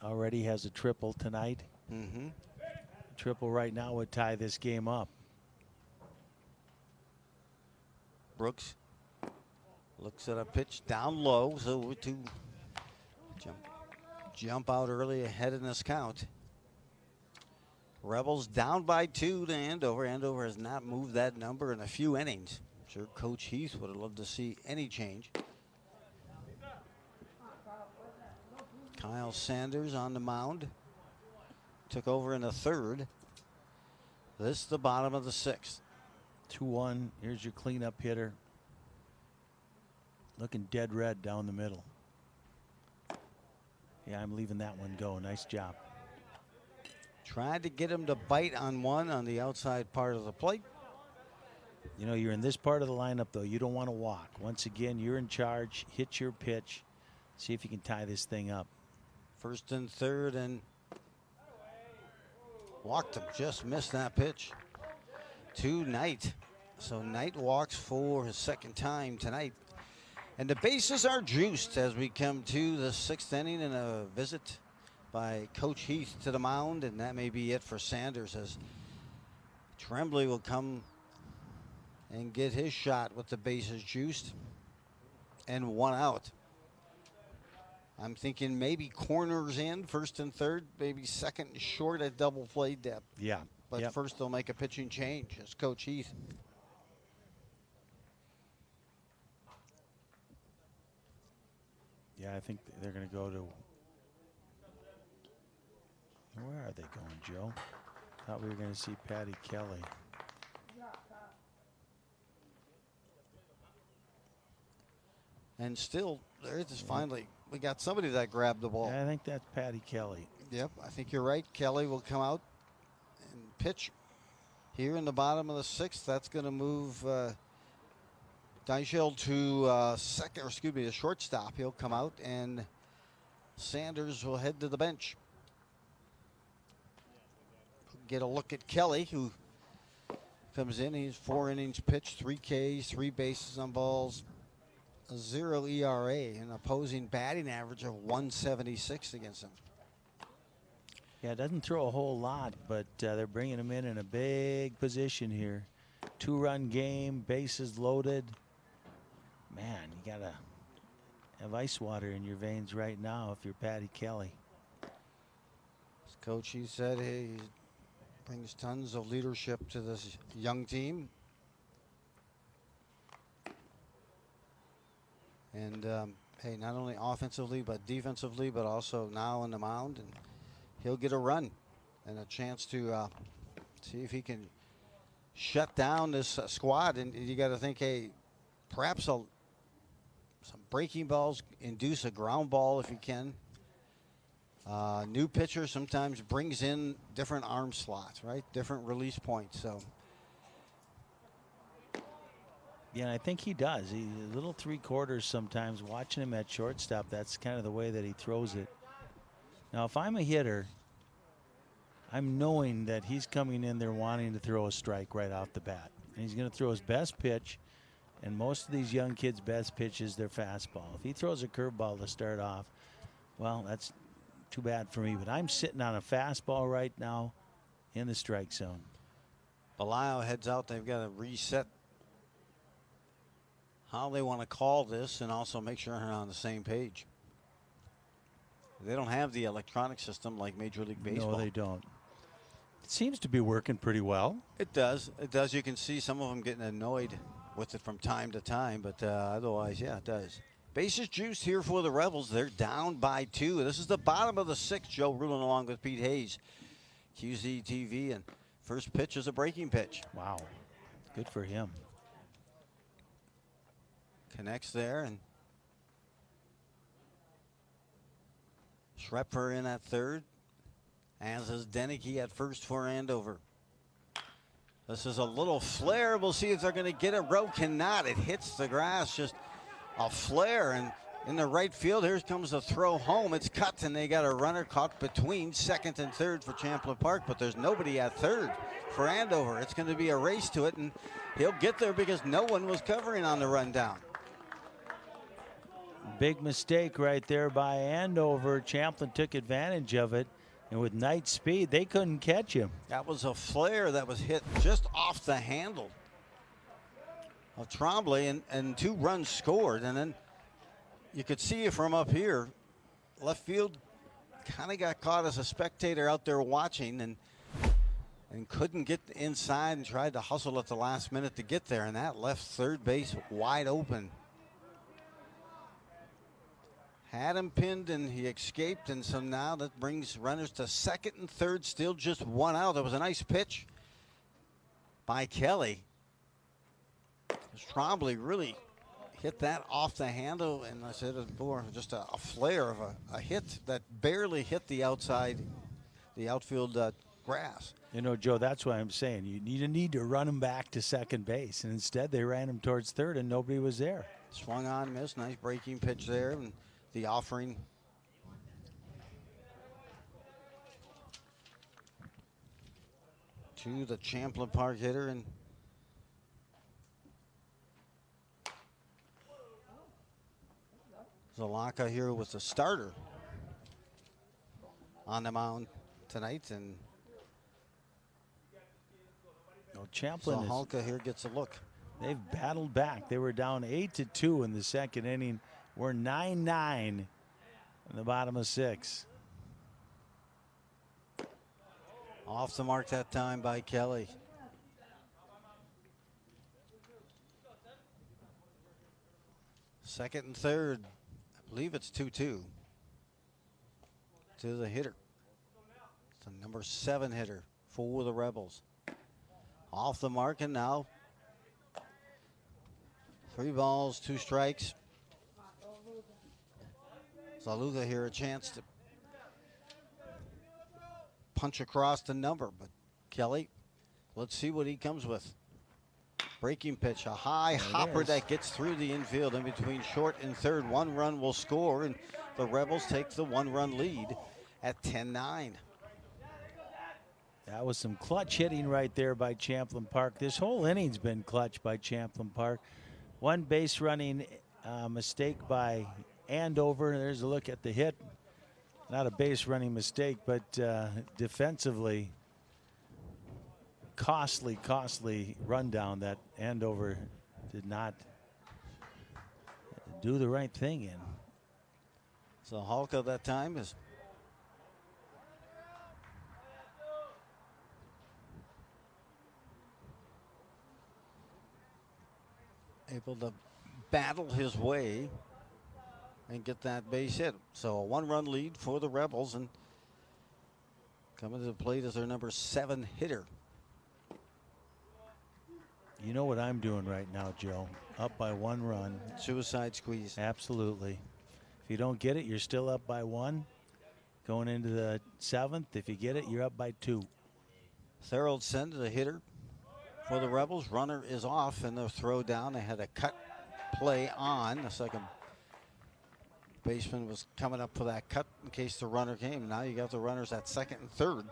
Already has a triple tonight. Mm-hmm. Triple right now would tie this game up. Brooks looks at a pitch down low, so to jump out early ahead in this count. Rebels down by 2 to Andover. Andover has not moved that number in a few innings. I'm sure Coach Heath would have loved to see any change. Kyle Sanders on the mound. Took over in the 3rd. This is the bottom of the 6th. 2-1. Here's your cleanup hitter. Looking dead red down the middle. Yeah, I'm leaving that one go. Nice job. Tried to get him to bite on one on the outside part of the plate. You know, you're in this part of the lineup, though. You don't want to walk. Once again, you're in charge. Hit your pitch. See if you can tie this thing up. 1st and 3rd, and walked him. Just missed that pitch to Knight. So Knight walks for his 2nd time tonight. And the bases are juiced as we come to the 6th inning and a visit by Coach Heath to the mound. And that may be it for Sanders as Tremblay will come and get his shot with the bases juiced. And 1 out. I'm thinking maybe corners in 1st and 3rd, maybe 2nd and short at double play depth. Yeah. But first they'll make a pitching change as Coach Heath. Yeah, I think they're going to go to. Where are they going, Joe? Thought we were going to see Patty Kelly. And still, there it is finally. We got somebody that grabbed the ball. Yeah, I think that's Patty Kelly. Yep, I think you're right. Kelly will come out and pitch here in the bottom of the 6th. That's going to move Dyschel to second, or excuse me, the shortstop. He'll come out, and Sanders will head to the bench. Get a look at Kelly, who comes in. He's 4 innings pitched, 3 Ks, 3 bases on balls, a 0 ERA, an opposing batting average of 176 against him. Yeah, doesn't throw a whole lot, but they're bringing him in a big position here. 2-run game, bases loaded. Man, you gotta have ice water in your veins right now if you're Patty Kelly. As Coach, he said he brings tons of leadership to this young team. And hey, not only offensively but defensively, but also now on the mound, and he'll get a run and a chance to see if he can shut down this squad. And you got to think, hey, perhaps some breaking balls, induce a ground ball if you can. New pitcher sometimes brings in different arm slots, right? Different release points. So. Yeah, I think he does. He's a little 3/4 sometimes. Watching him at shortstop, that's kind of the way that he throws it. Now, if I'm a hitter, I'm knowing that he's coming in there wanting to throw a strike right off the bat. And he's going to throw his best pitch. And most of these young kids' best pitch is their fastball. If he throws a curveball to start off, well, that's too bad for me. But I'm sitting on a fastball right now in the strike zone. Belisle heads out. They've got to reset how they want to call this and also make sure they're on the same page. They don't have the electronic system like Major League Baseball. No, they don't. It seems to be working pretty well. It does. It does. You can see some of them getting annoyed with it from time to time, but otherwise, yeah, it does. Bases juiced here for the Rebels. They're down by 2. This is the bottom of the 6th. Joe Rulin along with Pete Hayes, QCTV, and first pitch is a breaking pitch. Wow, good for him. Connects there, and Schrepfer in at 3rd, as is Denicky at 1st for Andover. This is a little flare. We'll see if they're going to get it. Rowe cannot. It hits the grass, just a flare, and in the right field, here comes the throw home. It's cut, and they got a runner caught between 2nd and 3rd for Champlin Park, but there's nobody at 3rd for Andover. It's going to be a race to it, and he'll get there because no one was covering on the run down. Big mistake right there by Andover. Champlin took advantage of it, and with Knight's speed, they couldn't catch him. That was a flare that was hit just off the handle of Tremblay, and 2 runs scored. And then you could see it from up here. Left field kind of got caught as a spectator out there watching, and and couldn't get inside and tried to hustle at the last minute to get there, and that left third base wide open. Had him pinned and he escaped, and so now that brings runners to second and third, still just one out. There was a nice pitch by Kelly. Trombley really hit that off the handle, and I said it before, just a flare of a hit that barely hit the outside, the outfield grass. You know, Joe, that's why I'm saying you need to run him back to second base, and instead they ran him towards third, and nobody was there. Swung on, missed, nice breaking pitch there, and the offering. To the Champlin Park hitter, and Zalaka here with the starter on the mound tonight, and Champlin Zahalka here gets a look. They've battled back. They were down 8-2 in the second inning. We're 9-9 in the bottom of 6. Off the mark that time by Kelly. Second and third. I believe it's 2-2 to the hitter. It's the number 7 hitter for the Rebels. Off the mark, and now 3 balls, 2 strikes. Zaluga here a chance to punch across the number, but Kelly, let's see what he comes with. Breaking pitch, a high hopper that gets through the infield in between short and third. 1 run will score, and the Rebels take the 1-run lead at 10-9. That was some clutch hitting right there by Champlin Park. This whole inning's been clutch by Champlin Park. 1 base running mistake by Andover. There's a look at the hit. Not a base running mistake, but defensively costly rundown that Andover did not do the right thing in. So Halka that time is able to battle his way and get that base hit. So a 1-run lead for the Rebels, and coming to the plate is their number 7 hitter. You know what I'm doing right now, Joe? Up by 1 run. Suicide squeeze. Absolutely. If you don't get it, you're still up by 1. Going into the 7th, if you get it, you're up by 2. Thoroldson, the hitter for the Rebels. Runner is off, and they'll throw down. They had a cut play on. The second baseman was coming up for that cut in case the runner came. Now you got the runners at second and third.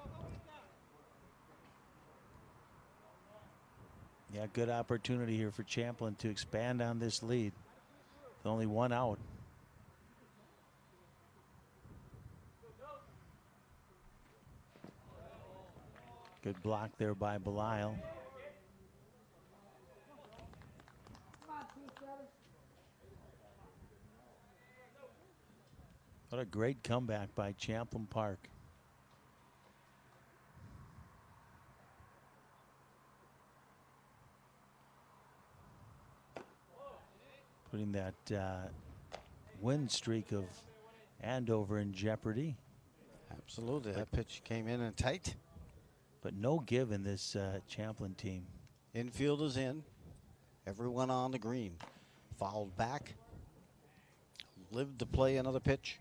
Yeah, good opportunity here for Champlin to expand on this lead. With only 1 out. Good block there by Belisle. What a great comeback by Champlin Park. Putting that win streak of Andover in jeopardy. Absolutely. That pitch came in and tight. But no give in this Champlin team. Infield is in. Everyone on the green. Fouled back. Lived to play another pitch.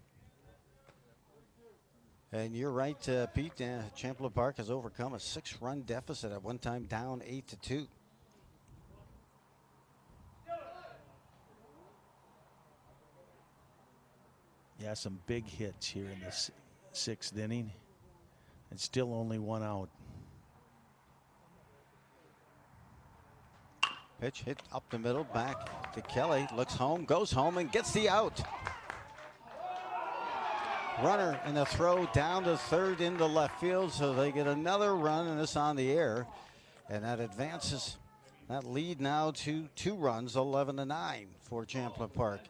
And you're right, Pete. Champlin Park has overcome a 6-run deficit at one time, down 8-2. Yeah, some big hits here in the 6th inning. And still only 1 out. Pitch hit up the middle, back to Kelly. Looks home, goes home, and gets the out. Runner in a throw down to third into left field, so they get another run, and this on the air. And that advances that lead now to 2 runs, 11-9 for Champlin Park.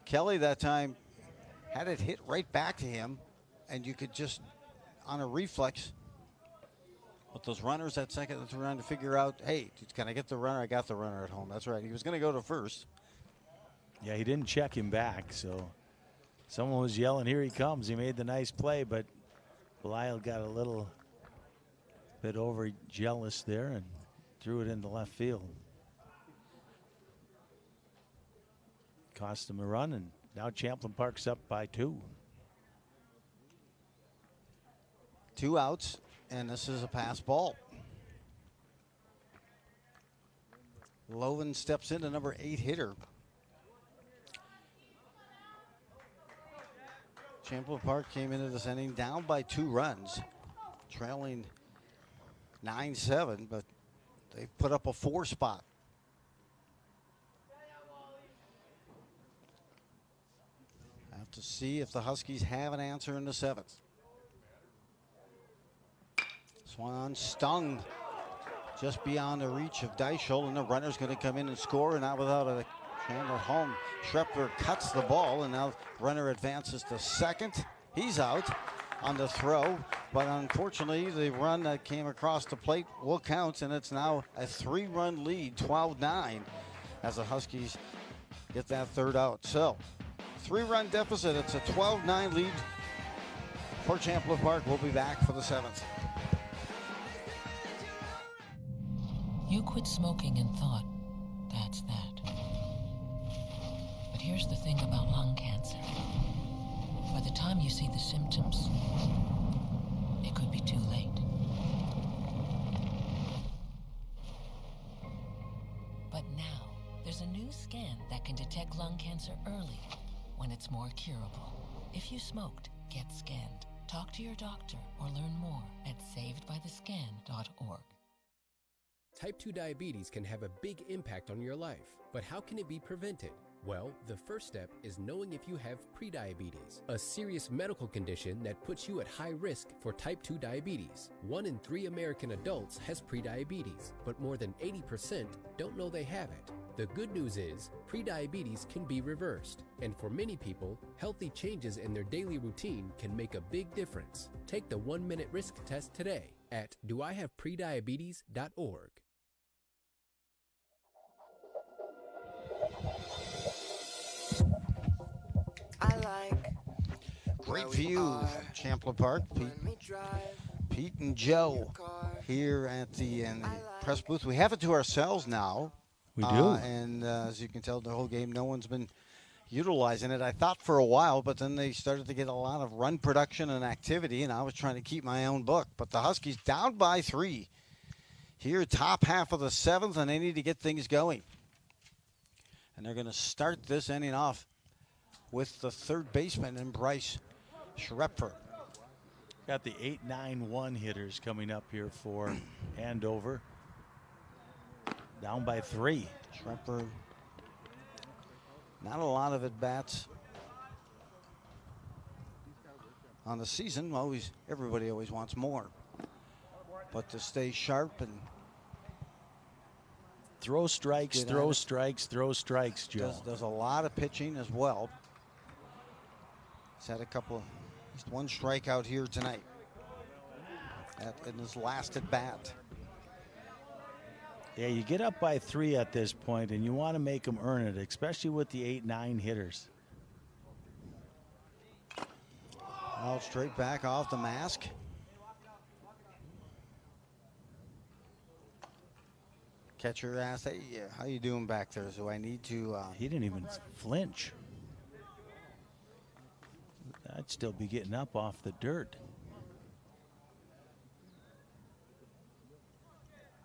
Kelly that time had it hit right back to him, and you could just, on a reflex, those runners at second and third, trying to figure out, hey, can I get the runner? I got the runner at home. That's right. He was going to go to first. Yeah, he didn't check him back, so someone was yelling, here he comes. He made the nice play, but Belial got a little bit over-jealous there and threw it into left field. Cost him a run, and now Champlin Park's up by 2. 2 outs, and this is a pass ball. Loven steps into number 8 hitter. Champlin Park came into this inning down by 2 runs, trailing 9-7, but they put up a 4 spot. Have to see if the Huskies have an answer in the 7th. Swan stung just beyond the reach of Deichel, and the runner's going to come in and score, and not without a chance at home. Schrepfer cuts the ball, and now runner advances to second. He's out on the throw, but unfortunately the run that came across the plate will count, and it's now a 3-run lead, 12-9, as the Huskies get that 3rd out. So 3-run deficit. It's a 12-9 lead for Champlin Park. We'll be back for the 7th. You quit smoking and thought, that's that. But here's the thing about lung cancer. By the time you see the symptoms, it could be too late. But now, there's a new scan that can detect lung cancer early, when it's more curable. If you smoked, get scanned. Talk to your doctor or learn more at savedbythescan.org. Type 2 diabetes can have a big impact on your life, but how can it be prevented? Well, the first step is knowing if you have prediabetes, a serious medical condition that puts you at high risk for type 2 diabetes. 1 in 3 American adults has prediabetes, but more than 80% don't know they have it. The good news is, prediabetes can be reversed, and for many people, healthy changes in their daily routine can make a big difference. Take the 1-minute risk test today at doihaveprediabetes.org. Great view from Champlin Park. Pete and Joe here at the press booth. We have it to ourselves now. We do. And as you can tell, the whole game, no one's been utilizing it. I thought for a while, but then they started to get a lot of run production and activity, and I was trying to keep my own book. But the Huskies down by 3 here, top half of the 7th, and they need to get things going. And they're going to start this inning off with the third baseman in Bryce Schrepfer. Got the 8-9-1 hitters coming up here for Andover. Down by 3. Schrepfer, not a lot of at-bats on the season. Everybody always wants more. But to stay sharp and throw strikes, throw strikes, throw strikes, Joe. Does a lot of pitching as well. He's had at least 1 strikeout here tonight in his last at bat. Yeah, you get up by 3 at this point, and you want to make them earn it, especially with the 8-9 hitters. Out straight back off the mask. Catcher asked, hey, how you doing back there? So I need to... He didn't even flinch. I'd still be getting up off the dirt.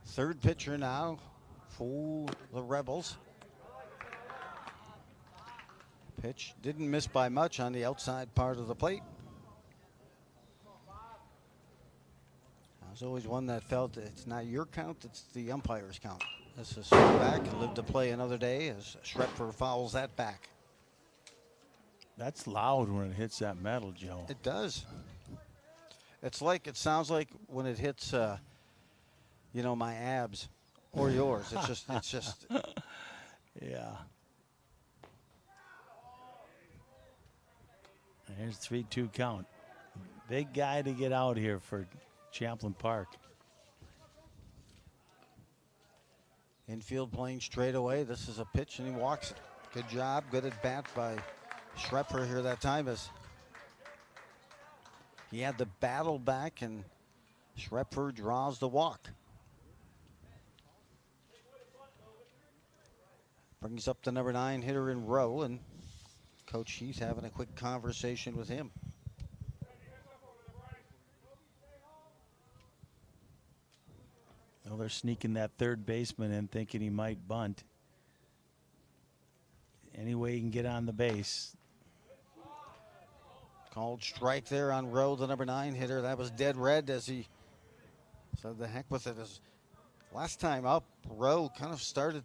Third pitcher now for the Rebels. Pitch didn't miss by much on the outside part of the plate. I was always one that felt it's not your count, it's the umpire's count. This is back and live to play another day as Schrepfer fouls that back. That's loud when it hits that metal, Joe. It does. It sounds like when it hits, my abs or yours. It's just. Yeah. Here's 3-2 count. Big guy to get out here for Champlin Park. Infield playing straight away. This is a pitch, and he walks it. Good job. Good at bat by Schrepfer here that time, as he had the battle back, and Schrepfer draws the walk. Brings up the number 9 hitter in row, and Coach Heath having a quick conversation with him. Well, they're sneaking that third baseman in, thinking he might bunt. Any way he can get on the base. Called strike there on Rowe, the number 9 hitter. That was dead red, as he said the heck with it. As last time up, Rowe kind of started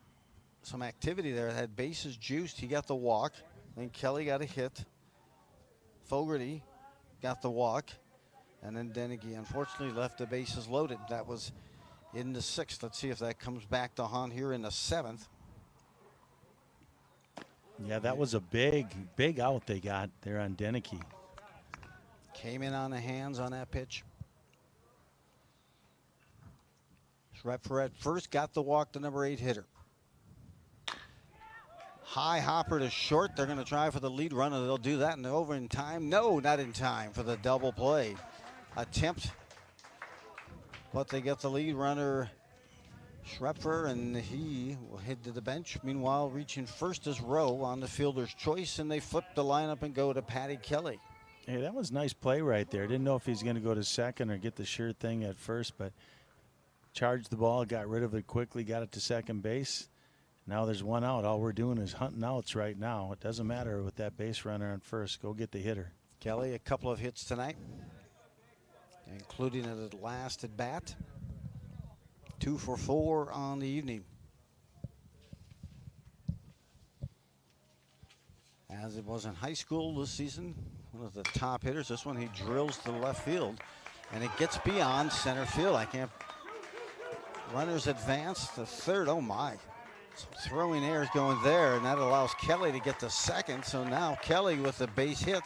some activity there. Had bases juiced. He got the walk. Then Kelly got a hit. Fogarty got the walk. And then Dennehy unfortunately left the bases loaded. That was in the 6th. Let's see if that comes back to haunt here in the 7th. Yeah, that was a big out they got there on Dennehy. Came in on the hands on that pitch. Schrepfer at first, got the walk, the number 8 hitter. High hopper to short. They're going to try for the lead runner. They'll do that, and they're over in time. No, not in time for the double play attempt. But they get the lead runner, Schrepfer, and he will head to the bench. Meanwhile, reaching first is Rowe on the fielder's choice, and they flip the lineup and go to Patty Kelly. Hey, that was nice play right there. Didn't know if he's going to go to second or get the sure thing at first, but charged the ball, got rid of it quickly, got it to second base. Now there's one out. All we're doing is hunting outs right now. It doesn't matter with that base runner on first. Go get the hitter. Kelly, a couple of hits tonight, including at the last at bat. 2 for 4 on the evening. As it was in high school this season, one of the top hitters. This one he drills to left field, and it gets beyond center field. I can't. Runners advance to third. Oh my. Some throwing errors going there, and that allows Kelly to get to second. So now Kelly with the base hit.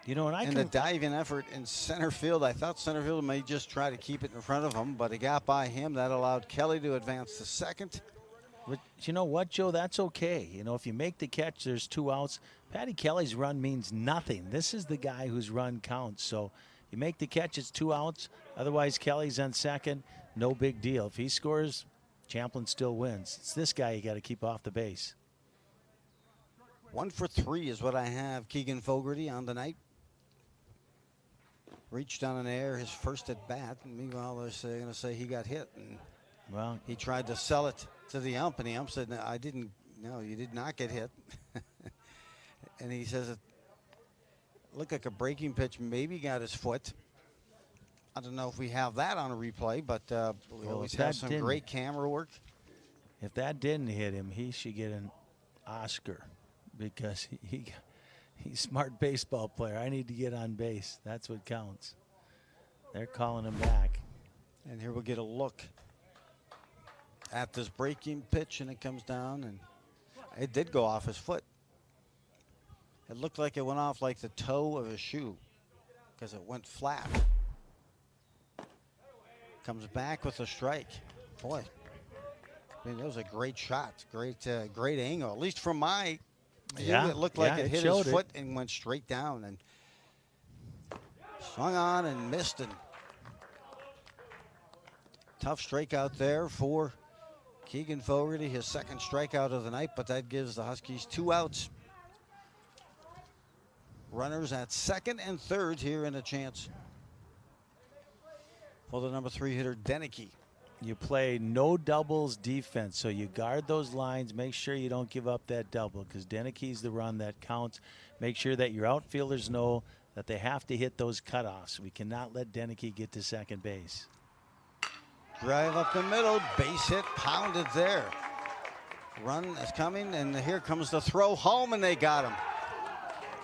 You know, and the diving effort in center field. I thought center field may just try to keep it in front of him, but it got by him. That allowed Kelly to advance to second. But you know what, Joe? That's okay. You know, if you make the catch, there's 2 outs. Patty Kelly's run means nothing. This is the guy whose run counts. So you make the catch, it's 2 outs. Otherwise, Kelly's on second. No big deal. If he scores, Champlin still wins. It's this guy you got to keep off the base. 1 for 3 is what I have Keegan Fogarty on the night. Reached on an air, his first at bat. And meanwhile, they're going to say he got hit. And well, he tried to sell it to the ump, and the ump said, no, you did not get hit. And he says it looked like a breaking pitch, maybe got his foot. I don't know if we have that on a replay, but we always have some great camera work. If that didn't hit him, he should get an Oscar, because he's a smart baseball player. I need to get on base. That's what counts. They're calling him back. And here we'll get a look at this breaking pitch, and it comes down, and it did go off his foot. It looked like it went off like the toe of a shoe, because it went flat. Comes back with a strike. Boy, I mean, that was a great shot. Great angle, at least from my view. It looked like it hit his foot and went straight down, and swung on and missed. And tough strikeout there for Keegan Fogarty, his second strikeout of the night, but that gives the Huskies 2 outs. Runners at second and third here, in a chance for the number 3 hitter, Dennehy. You play no doubles defense, so you guard those lines. Make sure you don't give up that double, because Dennehy's the run that counts. Make sure that your outfielders know that they have to hit those cutoffs. We cannot let Dennehy get to second base. Drive up the middle, base hit, pounded there. Run is coming, and here comes the throw home, and they got him.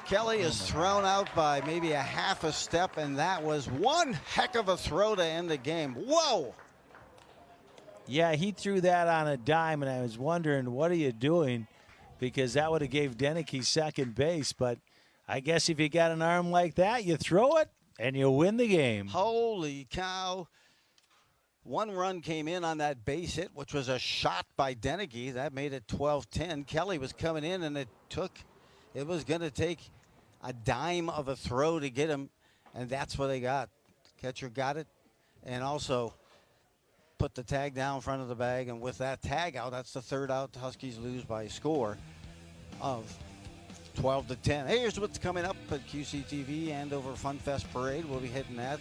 Kelly is thrown out by maybe a half a step, and that was one heck of a throw to end the game. Whoa! Yeah, he threw that on a dime, and I was wondering, what are you doing? Because that would have gave Dennehy second base, but I guess if you got an arm like that, you throw it, and you win the game. Holy cow. One run came in on that base hit, which was a shot by Dennegy. That made it 12-10. Kelly was coming in, and it was going to take a dime of a throw to get him, and that's what they got. Catcher got it, and also put the tag down in front of the bag, and with that tag out, that's the third out. The Huskies lose by a score of 12-10. Hey, here's what's coming up at QCTV Andover Fun Fest Parade. We'll be hitting that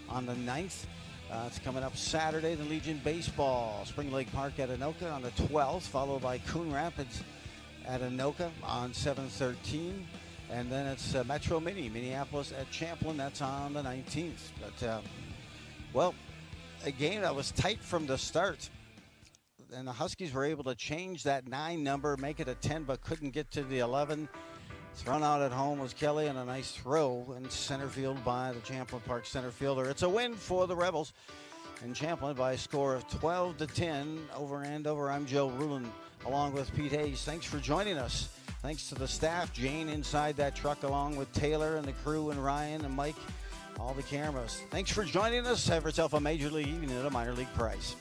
on the 9th. It's coming up Saturday, the Legion Baseball, Spring Lake Park at Anoka on the 12th, followed by Coon Rapids at Anoka on 7/13. And then it's Metro Mini, Minneapolis at Champlin. That's on the 19th. But, well, a game that was tight from the start. And the Huskies were able to change that 9 number, make it a 10, but couldn't get to the 11. Thrown out at home was Kelly, and a nice throw in center field by the Champlin Park center fielder. It's a win for the Rebels in Champlin by a score of 12-10 over Andover. I'm Joe Rulin along with Pete Hayes. Thanks for joining us. Thanks to the staff, Jane inside that truck along with Taylor and the crew and Ryan and Mike, all the cameras. Thanks for joining us. Have yourself a Major League evening at a minor league price.